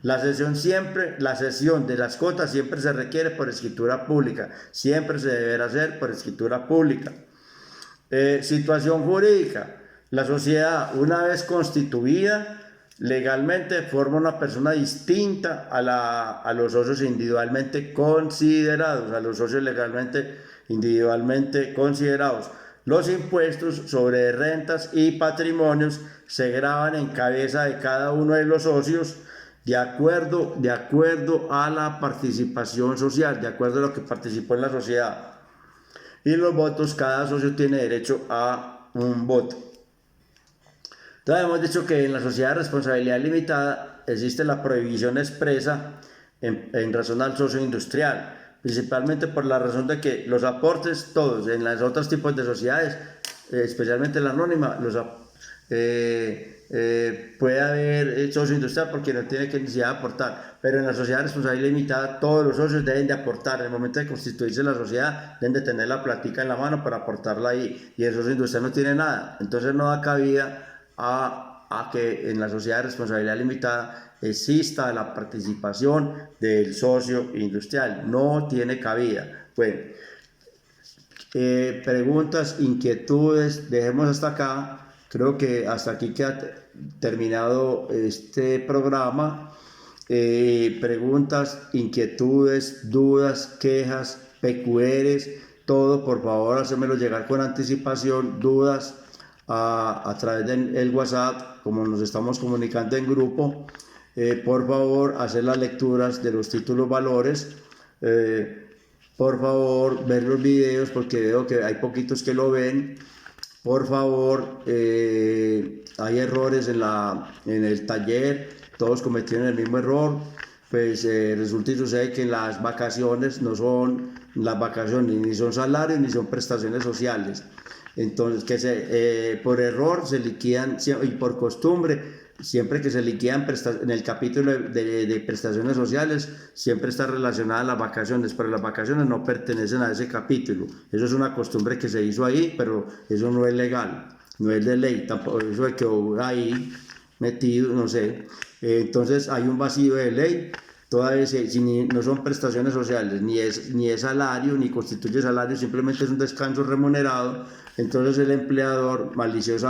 La cesión de las cuotas siempre se requiere por escritura pública, siempre se deberá hacer por escritura pública. Situación jurídica. La sociedad, una vez constituida legalmente, forma una persona distinta a los socios individualmente considerados, Los impuestos sobre rentas y patrimonios se gravan en cabeza de cada uno de los socios de acuerdo a la participación social, de acuerdo a lo que participó en la sociedad. Y los votos, cada socio tiene derecho a un voto. Entonces hemos dicho que en la sociedad de responsabilidad limitada existe la prohibición expresa en razón al socio industrial, principalmente por la razón de que los aportes todos en los otros tipos de sociedades, especialmente la anónima, puede haber socio industrial porque no tiene que necesidad de aportar, pero en la sociedad de responsabilidad limitada todos los socios deben de aportar. En el momento de constituirse la sociedad deben de tener la platica en la mano para aportarla ahí, y el socio industrial no tiene nada. Entonces no da cabida a que en la sociedad de responsabilidad limitada exista la participación del socio industrial, no tiene cabida. Bueno, preguntas, inquietudes, dejemos hasta acá. Creo que hasta aquí queda terminado este programa. Preguntas, inquietudes, dudas, quejas, PQRs, todo, por favor, hacérmelo llegar con anticipación. Dudas a través del WhatsApp, como nos estamos comunicando en grupo. Por favor, hacer las lecturas de los títulos valores. Por favor, ver los videos, porque veo que hay poquitos que lo ven. Por favor, hay errores en el taller, todos cometieron el mismo error. Pues resulta y sucede que las vacaciones no son ni son salarios ni son prestaciones sociales. Entonces, por error se liquidan, y por costumbre, siempre que se liquidan en el capítulo de prestaciones sociales, siempre está relacionada a las vacaciones, pero las vacaciones no pertenecen a ese capítulo. Eso es una costumbre que se hizo ahí, pero eso no es legal, no es de ley, tampoco eso es que ahí metido, no sé. Entonces hay un vacío de ley. Todavía no son prestaciones sociales, ni es salario, ni constituye salario, simplemente es un descanso remunerado. Entonces el empleador maliciosamente